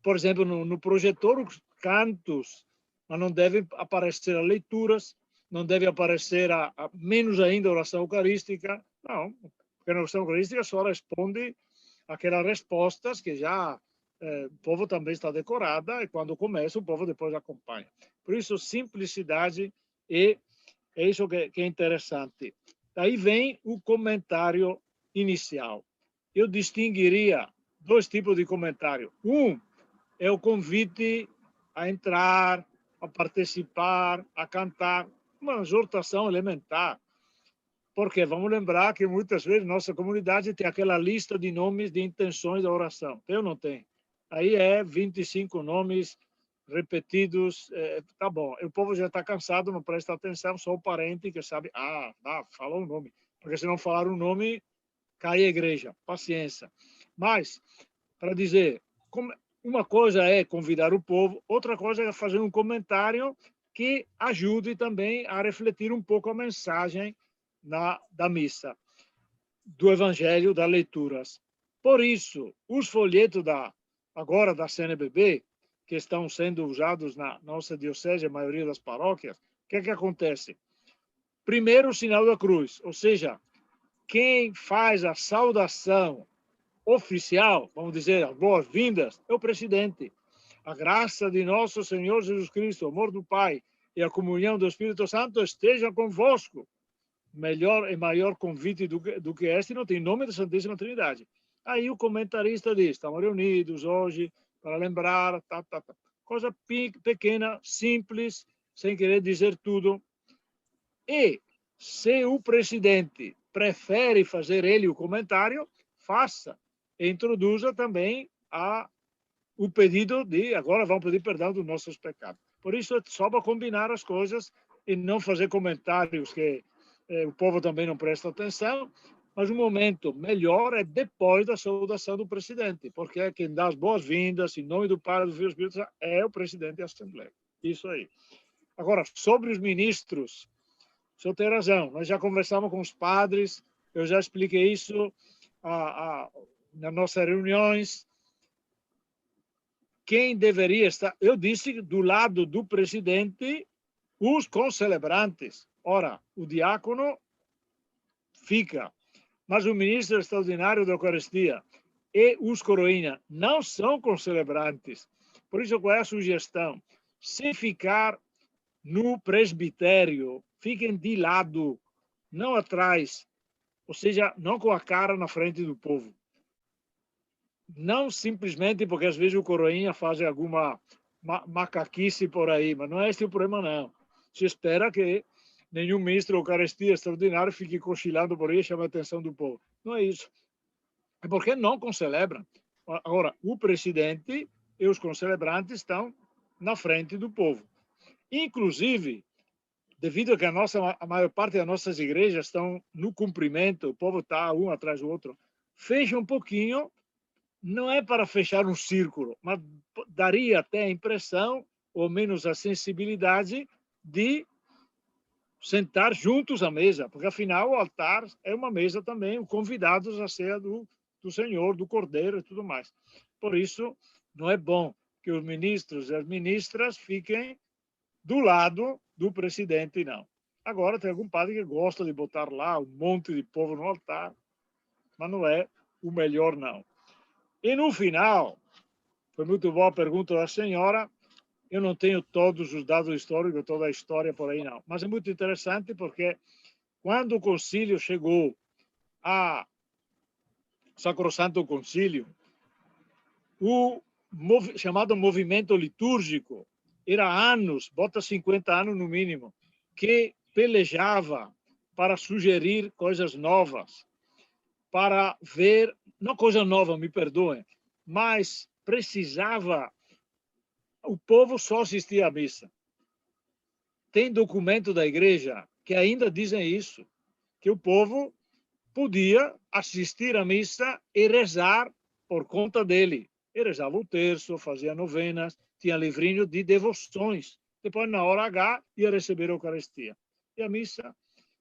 Speaker 4: Por exemplo, no projetor, os cantos, mas não devem aparecer as leituras, não deve aparecer menos ainda a oração eucarística. Não, porque a oração eucarística só responde aquelas respostas que já o povo também está decorada, e quando começa, o povo depois acompanha. Por isso, simplicidade é isso que é interessante. Daí vem o comentário inicial. Eu distinguiria 2 tipos de comentário. Um é o convite a entrar, a participar, a cantar, uma exortação elementar. Porque vamos lembrar que muitas vezes nossa comunidade tem aquela lista de nomes de intenções da oração. Tem ou não tem? Aí 25 nomes repetidos. Tá bom. O povo já está cansado, não presta atenção, só o parente que sabe. Falou o nome. Porque se não falar o nome, cai a igreja. Paciência. Mas, para dizer, uma coisa é convidar o povo, outra coisa é fazer um comentário que ajude também a refletir um pouco a mensagem da missa, do evangelho, das leituras. Por isso, os folhetos agora da CNBB, que estão sendo usados na nossa diocese, a maioria das paróquias, o que acontece? Primeiro, o sinal da cruz, ou seja, quem faz a saudação oficial, vamos dizer, as boas-vindas, é o presidente. A graça de nosso Senhor Jesus Cristo, o amor do Pai e a comunhão do Espírito Santo esteja convosco. Melhor e maior convite do que este não tem, em nome da Santíssima Trindade. Aí o comentarista diz, estamos reunidos hoje para lembrar, coisa pequena, simples, sem querer dizer tudo. E se o presidente prefere fazer ele o comentário, faça. E introduza também o pedido de, agora vamos pedir perdão dos nossos pecados. Por isso, é só para combinar as coisas e não fazer comentários que o povo também não presta atenção, mas o momento melhor é depois da saudação do presidente, porque quem dá as boas-vindas, em nome do Pai, do Filho e do Espírito Santo, é o presidente da Assembleia. Isso aí. Agora, sobre os ministros, o senhor tem razão, nós já conversamos com os padres, eu já expliquei isso nas nossas reuniões. Quem deveria estar, eu disse, do lado do presidente, os concelebrantes. Ora, o diácono fica, mas o ministro extraordinário da Eucaristia e os coroinhas não são concelebrantes. Por isso, qual é a sugestão? Se ficar no presbitério, fiquem de lado, não atrás, ou seja, não com a cara na frente do povo. Não simplesmente porque às vezes o coroinha faz alguma macaquice por aí, mas não é esse o problema, não. Se espera que nenhum ministro da Eucaristia extraordinário fique cochilando por aí e chame a atenção do povo. Não é isso. É porque não concelebram. Agora, o presidente e os concelebrantes estão na frente do povo. Inclusive, devido a que a maior parte das nossas igrejas estão no cumprimento, o povo está um atrás do outro, fecha um pouquinho, não é para fechar um círculo, mas daria até a impressão, ou menos a sensibilidade, de sentar juntos à mesa, porque afinal o altar é uma mesa também, convidados à ceia do Senhor, do Cordeiro e tudo mais. Por isso, não é bom que os ministros e as ministras fiquem do lado do presidente, não. Agora, tem algum padre que gosta de botar lá um monte de povo no altar, mas não é o melhor, não. E no final, foi muito boa a pergunta da senhora, eu não tenho todos os dados históricos, toda a história por aí, não. Mas é muito interessante porque quando o concílio chegou a Sacrosanto Concílio, o chamado movimento litúrgico era há anos, bota 50 anos no mínimo, que pelejava para sugerir coisas novas. para ver, não coisa nova, me perdoem, mas precisava, o povo só assistia à missa. Tem documento da igreja que ainda dizem isso, que o povo podia assistir à missa e rezar por conta dele. Ele rezava o terço, fazia novenas, tinha livrinho de devoções. Depois, na hora H, ia receber a Eucaristia. E a missa,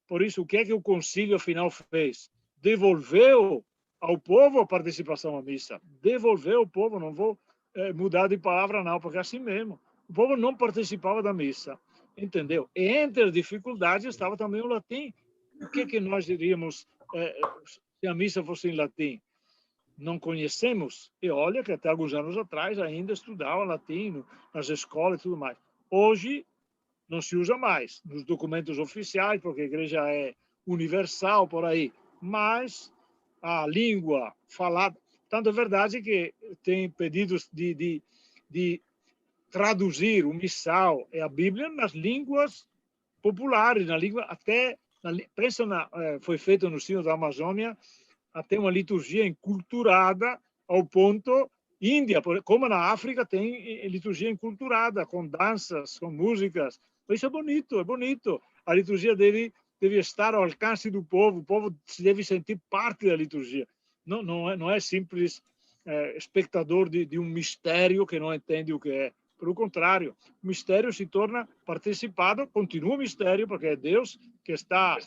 Speaker 4: por isso, o que é que o concílio, afinal, fez? Devolveu ao povo a participação à missa. Devolveu ao povo, não vou mudar de palavra, não, porque é assim mesmo. O povo não participava da missa, entendeu? E entre as dificuldades estava também o latim. O que é que nós diríamos se a missa fosse em latim? Não conhecemos. E olha que até alguns anos atrás ainda estudava latim nas escolas e tudo mais. Hoje não se usa mais nos documentos oficiais, porque a igreja é universal por aí. Mas a língua falada... Tanto é verdade que tem pedidos de traduzir o missal e a Bíblia nas línguas populares, na língua até... Pensa foi feito no Sino da Amazônia até uma liturgia enculturada ao ponto Índia, como na África tem liturgia enculturada, com danças, com músicas. Isso é bonito, é bonito. A liturgia deve estar ao alcance do povo, o povo deve sentir parte da liturgia. Não é simples espectador de um mistério que não entende o que é. Pelo contrário, o mistério se torna participado, continua o mistério, porque é Deus que está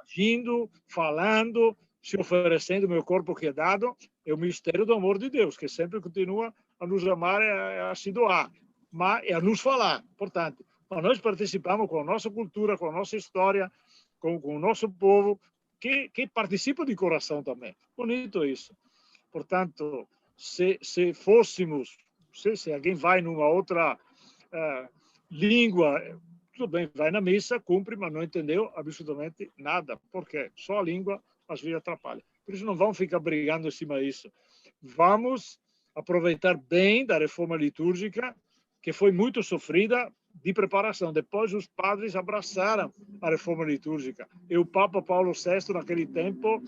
Speaker 4: agindo, falando, se oferecendo, meu corpo que é dado, é o mistério do amor de Deus, que sempre continua a nos amar e a se doar, mas é a nos falar, portanto. Mas nós participamos com a nossa cultura, com a nossa história, com o nosso povo, que participa de coração também. Bonito isso. Portanto, se fôssemos, se alguém vai numa outra língua, tudo bem, vai na missa, cumpre, mas não entendeu absolutamente nada. Por quê? Só a língua às vezes atrapalha. Por isso não vamos ficar brigando em cima disso. Vamos aproveitar bem da reforma litúrgica, que foi muito sofrida de preparação. Depois os padres abraçaram a reforma litúrgica. E o Papa Paulo VI, naquele tempo,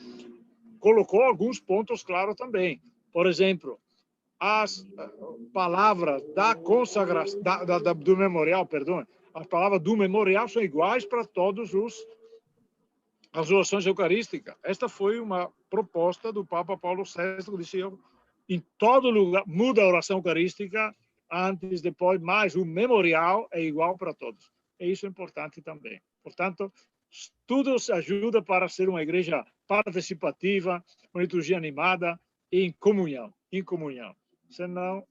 Speaker 4: colocou alguns pontos claros também. Por exemplo, as palavras da consagração, do memorial, perdão, as palavras do memorial são iguais para todos as orações eucarísticas. Esta foi uma proposta do Papa Paulo VI, que disse, em todo lugar, muda a oração eucarística, antes, depois, mas o memorial é igual para todos. E isso é importante também. Portanto, tudo ajuda para ser uma igreja participativa, uma liturgia animada e em comunhão. Senão,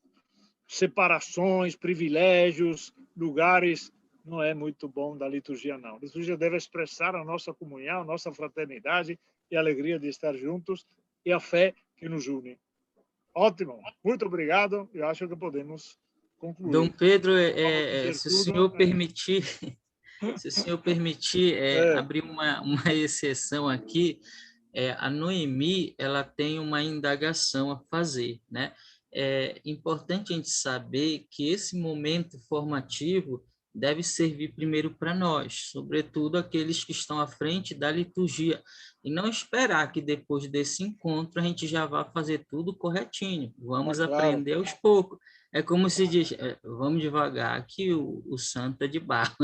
Speaker 4: separações, privilégios, lugares, não é muito bom da liturgia, não. A liturgia deve expressar a nossa comunhão, a nossa fraternidade e a alegria de estar juntos e a fé que nos une. Ótimo, muito obrigado. Eu acho que podemos concluir.
Speaker 2: Dom Pedro, se o senhor permitir, abrir uma exceção aqui, a Noemi, ela tem uma indagação a fazer, né? É importante a gente saber que esse momento formativo deve servir primeiro para nós, sobretudo aqueles que estão à frente da liturgia, e não esperar que depois desse encontro a gente já vá fazer tudo corretinho. Vamos aprender aos poucos. É como se diz, vamos devagar, que o santo é de barro.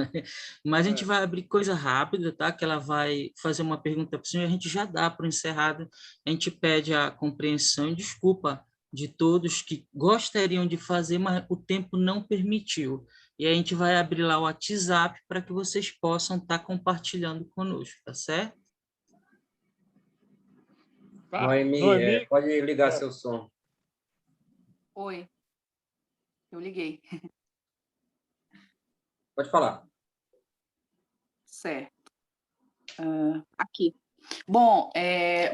Speaker 2: Mas a gente vai abrir coisa rápida, tá? Que ela vai fazer uma pergunta para o senhor, a gente já dá para o encerrado. A gente pede a compreensão e desculpa de todos que gostariam de fazer, mas o tempo não permitiu. E a gente vai abrir lá o WhatsApp para que vocês possam estar compartilhando conosco, tá certo?
Speaker 3: Noemi, pode ligar seu som.
Speaker 13: Oi. Eu liguei.
Speaker 3: Pode falar.
Speaker 13: Certo. Aqui. Bom,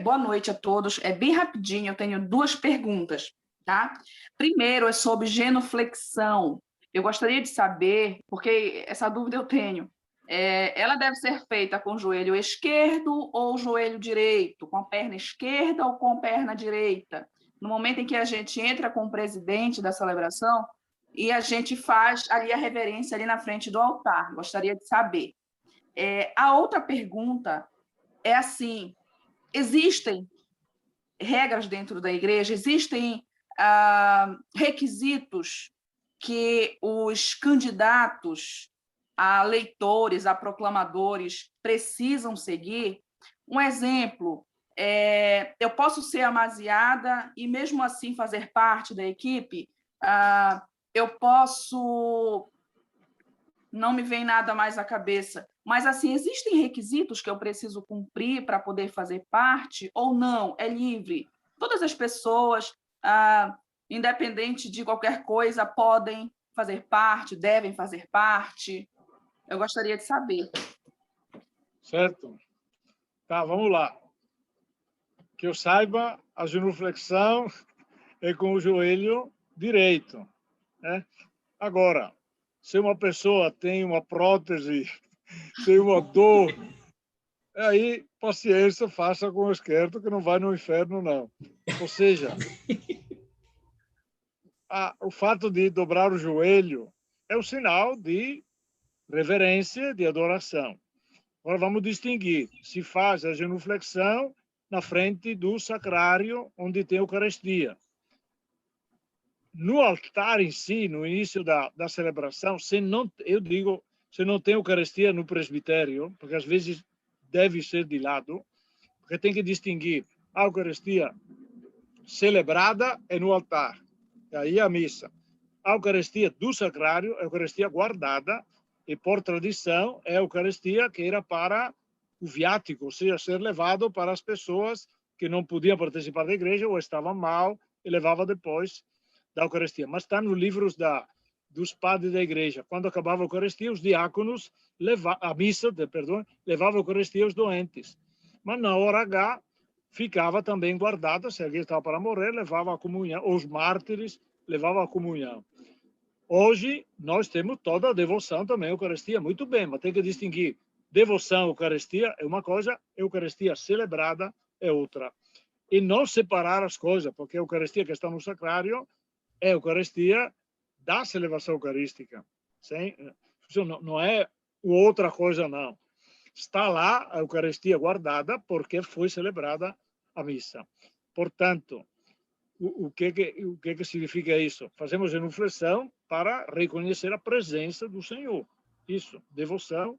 Speaker 13: boa noite a todos. É bem rapidinho, eu tenho duas perguntas, tá? Primeiro é sobre genuflexão. Eu gostaria de saber, porque essa dúvida eu tenho. Ela deve ser feita com o joelho esquerdo ou o joelho direito? Com a perna esquerda ou com a perna direita? No momento em que a gente entra com o presidente da celebração, e a gente faz ali a reverência ali na frente do altar. Gostaria de saber. A outra pergunta é assim, existem regras dentro da igreja? Existem requisitos que os candidatos a leitores, a proclamadores precisam seguir? Um exemplo, eu posso ser amaziada e mesmo assim fazer parte da equipe? Eu posso... Não me vem nada mais à cabeça, mas assim, existem requisitos que eu preciso cumprir para poder fazer parte ou não? É livre? Todas as pessoas, independente de qualquer coisa, podem fazer parte, devem fazer parte? Eu gostaria de saber.
Speaker 4: Certo. Tá, vamos lá. Que eu saiba, a genuflexão é com o joelho direito, né? Agora, se uma pessoa tem uma prótese, tem uma dor, aí, paciência, faça com o esquerdo, que não vai no inferno, não. Ou seja, o fato de dobrar o joelho é um sinal de reverência, de adoração. Agora vamos distinguir se faz a genuflexão na frente do sacrário, onde tem a Eucaristia. No altar em si, no início da celebração, se não tem Eucaristia no presbitério, porque às vezes deve ser de lado, porque tem que distinguir a Eucaristia celebrada é no altar, e aí a missa. A Eucaristia do sacrário, a Eucaristia guardada, e por tradição é a Eucaristia que era para o viático, ou seja, ser levado para as pessoas que não podiam participar da igreja ou estavam mal e levava depois da Eucaristia. Mas está nos livros dos padres da igreja. Quando acabava a Eucaristia, os diáconos levavam a Eucaristia aos doentes. Mas na hora H ficava também guardada, se alguém estava para morrer, levava a comunhão, os mártires levavam a comunhão. Hoje, nós temos toda a devoção também à Eucaristia, muito bem, mas tem que distinguir devoção à Eucaristia é uma coisa, Eucaristia celebrada é outra. E não separar as coisas, porque a Eucaristia que está no sacrário é a Eucaristia da celebração eucarística. Sim? Isso não é outra coisa, não. Está lá a Eucaristia guardada porque foi celebrada a missa. Portanto, o que significa isso? Fazemos genuflexão para reconhecer a presença do Senhor. Isso, devoção,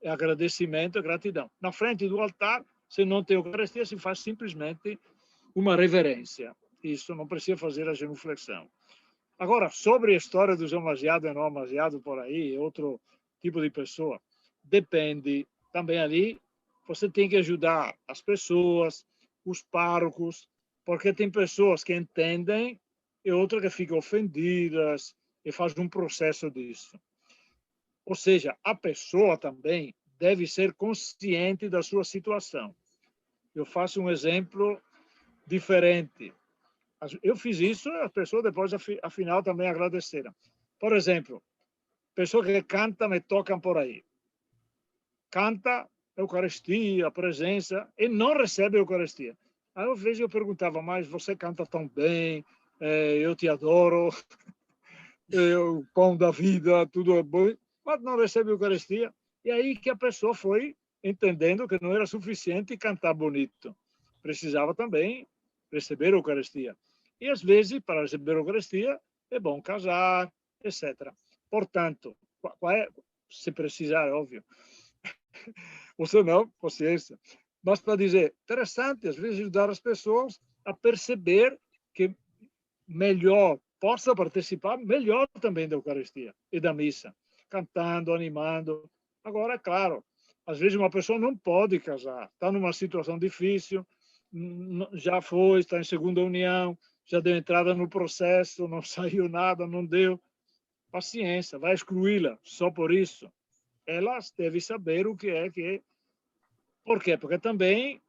Speaker 4: agradecimento, gratidão. Na frente do altar, se não tem Eucaristia, se faz simplesmente uma reverência. Isso, não precisa fazer a genuflexão. Agora, sobre a história dos amaziados e não amaziados por aí, outro tipo de pessoa, depende também ali, você tem que ajudar as pessoas, os párocos, porque tem pessoas que entendem e outras que ficam ofendidas e fazem um processo disso. Ou seja, a pessoa também deve ser consciente da sua situação. Eu faço um exemplo diferente. Eu fiz isso, as pessoas depois, afinal, também agradeceram. Por exemplo, pessoas que cantam e tocam por aí. Canta a Eucaristia, a presença, e não recebe a Eucaristia. Aí às vezes eu perguntava, mas você canta tão bem, eu te adoro, o pão da vida, tudo é bom, mas não recebe a Eucaristia. E aí que a pessoa foi entendendo que não era suficiente cantar bonito. Precisava também receber a Eucaristia. E às vezes, para receber a Eucaristia, é bom casar, etc. Portanto, se precisar, é óbvio. Ou se não, paciência. Mas para dizer, interessante, às vezes, ajudar as pessoas a perceber que melhor possa participar, melhor também da Eucaristia e da missa, cantando, animando. Agora, é claro, às vezes uma pessoa não pode casar, está numa situação difícil, já foi, está em segunda união, já deu entrada no processo, não saiu nada, não deu. Paciência, vai excluí-la só por isso. Ela deve saber o que é que... Por quê? Porque também,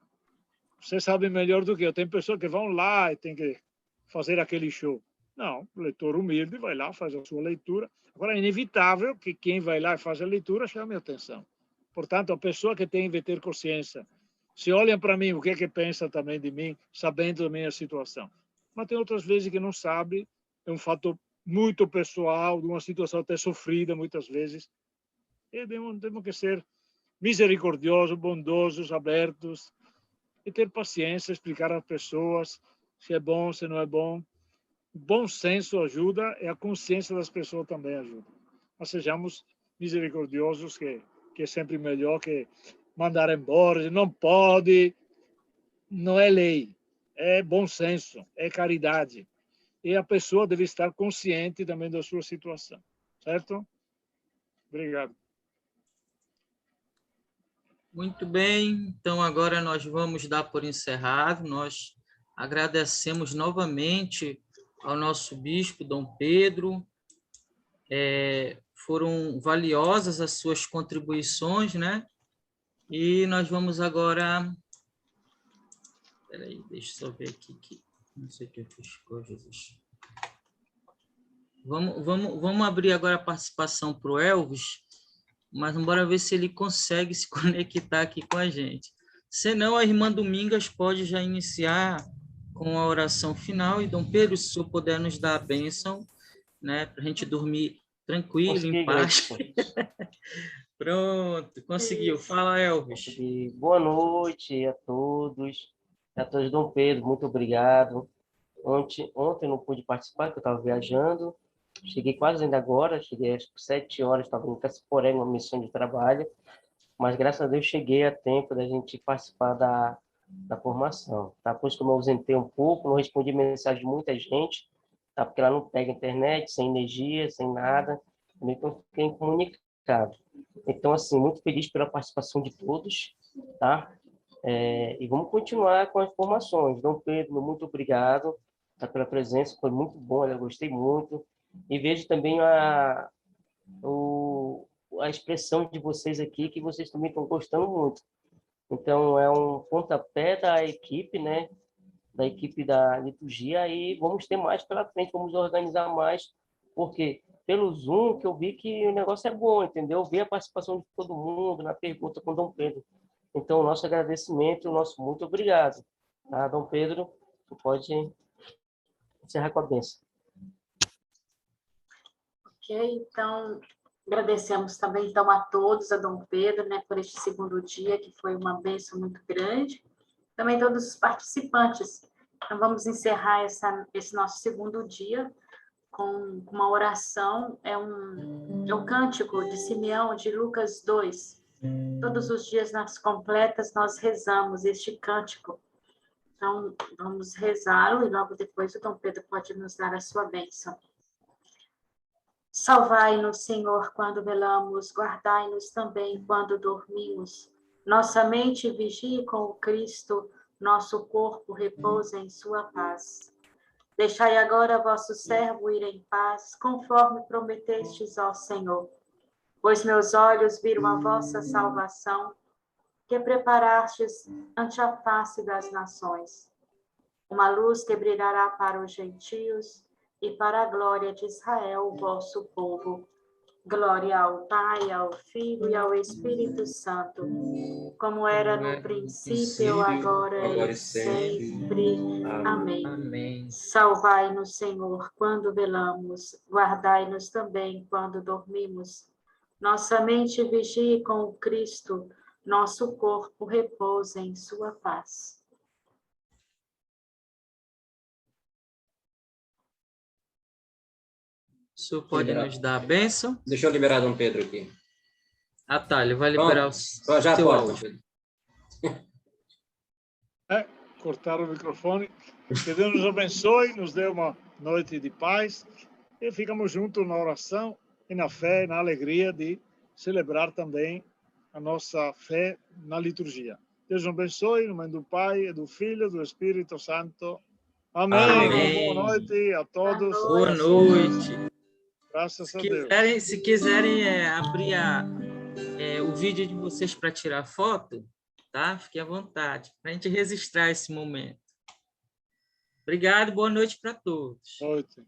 Speaker 4: você sabe melhor do que eu, tem pessoas que vão lá e tem que fazer aquele show. Não, o leitor humilde vai lá, faz a sua leitura. Agora, é inevitável que quem vai lá e faz a leitura chame a atenção. Portanto, a pessoa que tem que ter consciência, se olham para mim, o que é que pensa também de mim, sabendo da minha situação. Mas tem outras vezes que não sabe, é um fato muito pessoal, de uma situação até sofrida, muitas vezes. E temos que ser misericordiosos, bondosos, abertos, e ter paciência, explicar às pessoas se é bom, se não é bom. O bom senso ajuda e a consciência das pessoas também ajuda. Mas sejamos misericordiosos, que é sempre melhor que mandar embora, não pode, não é lei, é bom senso, é caridade. E a pessoa deve estar consciente também da sua situação, certo? Obrigado.
Speaker 2: Muito bem, então agora nós vamos dar por encerrado. Nós agradecemos novamente ao nosso bispo, Dom Pedro. Foram valiosas as suas contribuições, né? E nós vamos agora... Espera aí, deixa eu só ver aqui. Não sei o que eu fiz com Jesus. Vamos abrir agora a participação para o Elvis, mas bora ver se ele consegue se conectar aqui com a gente. Senão, a irmã Domingas pode já iniciar com a oração final. E, Dom Pedro, se o senhor puder nos dar a bênção, né, para a gente dormir tranquilo,
Speaker 14: Consegui,
Speaker 2: em paz. Pronto, conseguiu. Fala, Elvis.
Speaker 14: Consegui. Boa noite a todos, Dom Pedro, muito obrigado. Ontem eu não pude participar, porque eu estava viajando. Cheguei quase ainda agora, cheguei às 7 horas, estava em Cassiporé, uma missão de trabalho, mas graças a Deus cheguei a tempo da gente participar da formação. Tá? Por isso que eu me ausentei um pouco, não respondi mensagem de muita gente, tá? Porque ela não pega internet, sem energia, sem nada, então fiquei incomunicado. Então, assim, muito feliz pela participação de todos, tá? E vamos continuar com as formações. Dom Pedro, muito obrigado, tá, pela presença, foi muito bom, eu gostei muito. E vejo também a expressão de vocês aqui, que vocês também estão gostando muito. Então, é um pontapé da equipe, né? Da equipe da liturgia, e vamos ter mais pela frente, vamos organizar mais, porque pelo Zoom que eu vi que o negócio é bom, entendeu? Ver a participação de todo mundo na pergunta com Dom Pedro. Então, o nosso agradecimento, o nosso muito obrigado. Tá, Dom Pedro, você pode encerrar com a bênção.
Speaker 1: Ok, então, agradecemos também então, a todos, a Dom Pedro, né, por este segundo dia, que foi uma bênção muito grande. Também todos os participantes. Então, vamos encerrar esse nosso segundo dia com uma oração, é o cântico de Simeão, de Lucas 2. Todos os dias nas completas nós rezamos este cântico. Então, vamos rezá-lo e logo depois o Dom Pedro pode nos dar a sua bênção. Salvai-nos, Senhor, quando velamos, guardai-nos também quando dormimos. Nossa mente vigie com o Cristo, nosso corpo repousa em sua paz. Deixai agora vosso servo ir em paz, conforme prometestes ao Senhor. Pois meus olhos viram a vossa salvação, que preparastes ante a face das nações. Uma luz que brilhará para os gentios, e para a glória de Israel, o vosso povo. Glória ao Pai, ao Filho e ao Espírito Santo, como era no princípio, agora e sempre. Amém. Salvai-nos, Senhor, quando velamos, guardai-nos também quando dormimos. Nossa mente vigie com o Cristo, nosso corpo repousa em sua paz.
Speaker 2: O senhor pode nos dar a bênção?
Speaker 3: Deixa eu liberar Dom Pedro aqui.
Speaker 2: Ah, tá, ele vai liberar
Speaker 3: já
Speaker 2: seu
Speaker 3: pode,
Speaker 2: áudio.
Speaker 4: Cortaram o microfone. Que Deus nos abençoe, nos dê uma noite de paz e ficamos juntos na oração e na fé, na alegria de celebrar também a nossa fé na liturgia. Deus nos abençoe, no nome do Pai, do Filho e do Espírito Santo. Amém.
Speaker 2: Amém.
Speaker 4: Boa noite a todos.
Speaker 2: Boa noite.
Speaker 4: Graças a Deus.
Speaker 2: Se quiserem abrir o vídeo de vocês para tirar foto, tá? Fiquem à vontade, para a gente registrar esse momento. Obrigado, boa noite para todos.
Speaker 4: Boa noite.